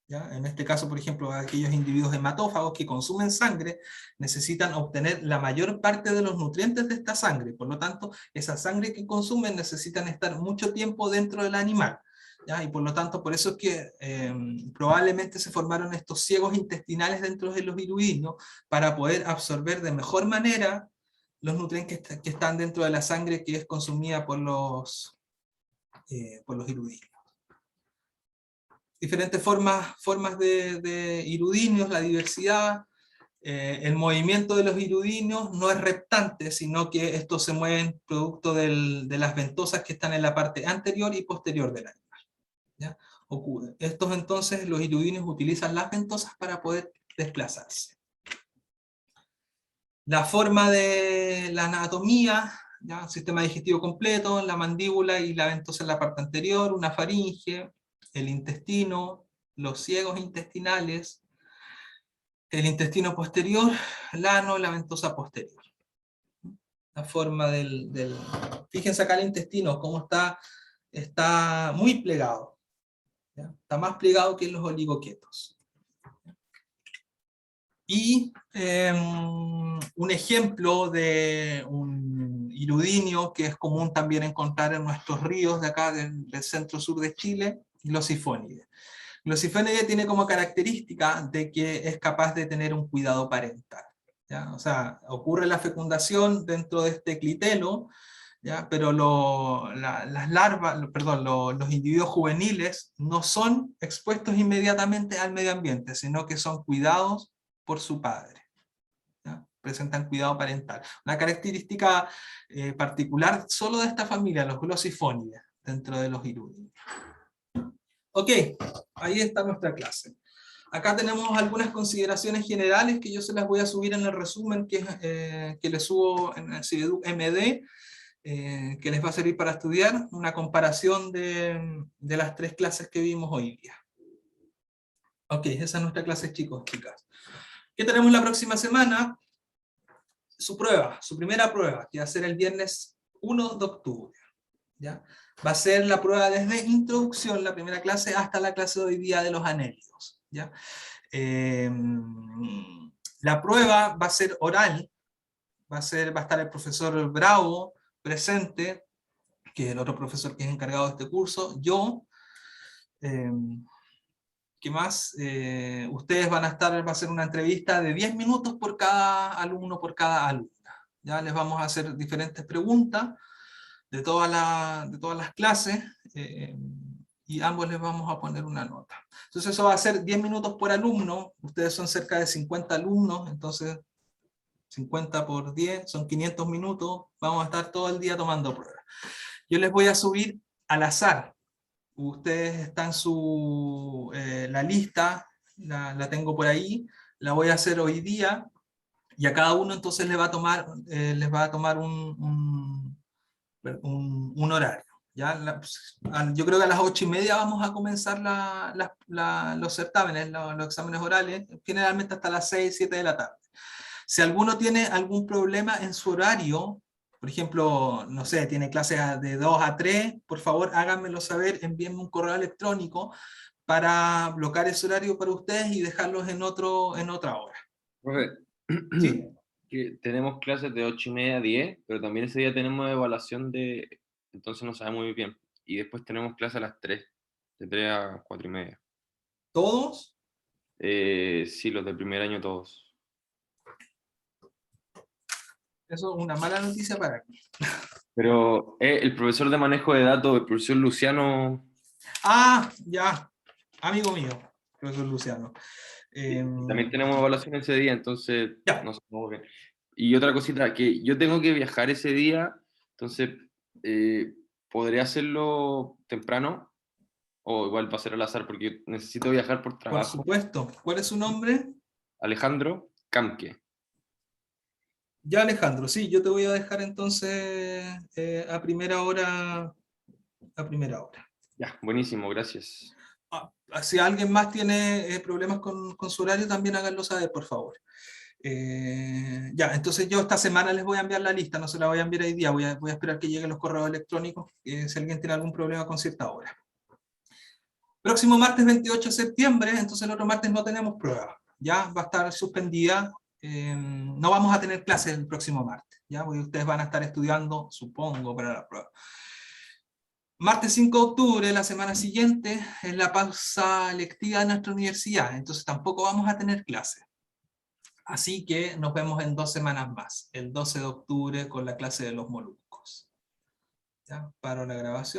¿Ya? En este caso, por ejemplo, aquellos individuos hematófagos que consumen sangre necesitan obtener la mayor parte de los nutrientes de esta sangre, por lo tanto, esa sangre que consumen necesitan estar mucho tiempo dentro del animal, ¿ya? Y por lo tanto, por eso es que probablemente se formaron estos ciegos intestinales dentro de los irudinios para poder absorber de mejor manera los nutrientes que están dentro de la sangre que es consumida por los irudinios. Diferentes formas de irudinios, la diversidad, el movimiento de los irudinios no es reptante, sino que estos se mueven producto de las ventosas que están en la parte anterior y posterior del animal, ¿ya? Estos entonces, los irudinios utilizan las ventosas para poder desplazarse. La forma de la anatomía, ¿ya? Un sistema digestivo completo, la mandíbula y la ventosa en la parte anterior, una faringe, el intestino, los ciegos intestinales, el intestino posterior, el ano, la ventosa posterior. La forma fíjense acá el intestino, cómo está muy plegado, ¿ya? Está más plegado que los oligoquietos. Y un ejemplo de un irudinio que es común también encontrar en nuestros ríos de acá del centro-sur de Chile, Glossifónide. Glossifónide tiene como característica de que es capaz de tener un cuidado parental, ¿ya? O sea, ocurre la fecundación dentro de este clitelo, ¿ya? Pero las larvas, los individuos juveniles no son expuestos inmediatamente al medio ambiente, sino que son cuidados por su padre, ¿ya? Presentan cuidado parental. Una característica particular solo de esta familia, los Glossifónides, dentro de los irudinios. Ok, ahí está nuestra clase. Acá tenemos algunas consideraciones generales que yo se las voy a subir en el resumen que les subo en el Cibeduc MD, que les va a servir para estudiar, una comparación de las 3 clases que vimos hoy día. Ok, esa es nuestra clase, chicos, chicas. ¿Qué tenemos la próxima semana? Su primera prueba, que va a ser el viernes 1 de octubre. ¿Ya? Va a ser la prueba desde introducción, la primera clase, hasta la clase de hoy día de los anélidos, ¿ya? La prueba va a ser oral, va a estar el profesor Bravo presente, que es el otro profesor que es encargado de este curso, yo, ¿qué más? Ustedes van a va a ser una entrevista de 10 minutos por cada alumno, por cada alumna, ¿ya? Les vamos a hacer diferentes preguntas, de todas las clases, y ambos les vamos a poner una nota. Entonces eso va a ser 10 minutos por alumno, ustedes son cerca de 50 alumnos, entonces 50 por 10 son 500 minutos, vamos a estar todo el día tomando pruebas. Yo les voy a subir al azar, ustedes están la lista, la tengo por ahí, la voy a hacer hoy día, y a cada uno entonces les va a tomar un horario. ¿Ya? Yo creo que a las 8:30 vamos a comenzar los certámenes, los exámenes orales, generalmente hasta las 6, 7 de la tarde. Si alguno tiene algún problema en su horario, por ejemplo, no sé, tiene clases de 2 a 3, por favor háganmelo saber, envíenme un correo electrónico para bloquear ese horario para ustedes y dejarlos en otra hora. Profe, ¿Sí? que tenemos clases de 8:30 a 10, pero también ese día tenemos evaluación entonces no sabemos muy bien. Y después tenemos clases a las 3, de 3 a 4:30. ¿Todos? Sí, los del primer año todos. Eso es una mala noticia para mí. Pero el profesor de manejo de datos, el profesor Luciano... Ah, ya, amigo mío, profesor Luciano. También tenemos evaluación ese día, entonces Ya. no sabemos bien. Y otra cosita, que yo tengo que viajar ese día, entonces ¿podría hacerlo temprano? O igual va a ser al azar, porque necesito viajar por Por trabajo. supuesto. ¿Cuál es su nombre? Alejandro Camque. Ya, Alejandro, sí, yo te voy a dejar entonces a primera hora. Ya, buenísimo, gracias. Si alguien más tiene problemas con su horario, también háganlo saber, por favor. Ya, entonces yo esta semana les voy a enviar la lista, no se la voy a enviar hoy día, voy a esperar que lleguen los correos electrónicos, si alguien tiene algún problema con cierta hora. Próximo martes 28 de septiembre, entonces el otro martes no tenemos prueba, ya va a estar suspendida, no vamos a tener clases el próximo martes, ya, porque ustedes van a estar estudiando, supongo, para la prueba. Martes 5 de octubre, la semana siguiente, es la pausa lectiva de nuestra universidad, entonces tampoco vamos a tener clases. Así que nos vemos en 2 semanas más, el 12 de octubre con la clase de los moluscos. ¿Ya? Paro la grabación.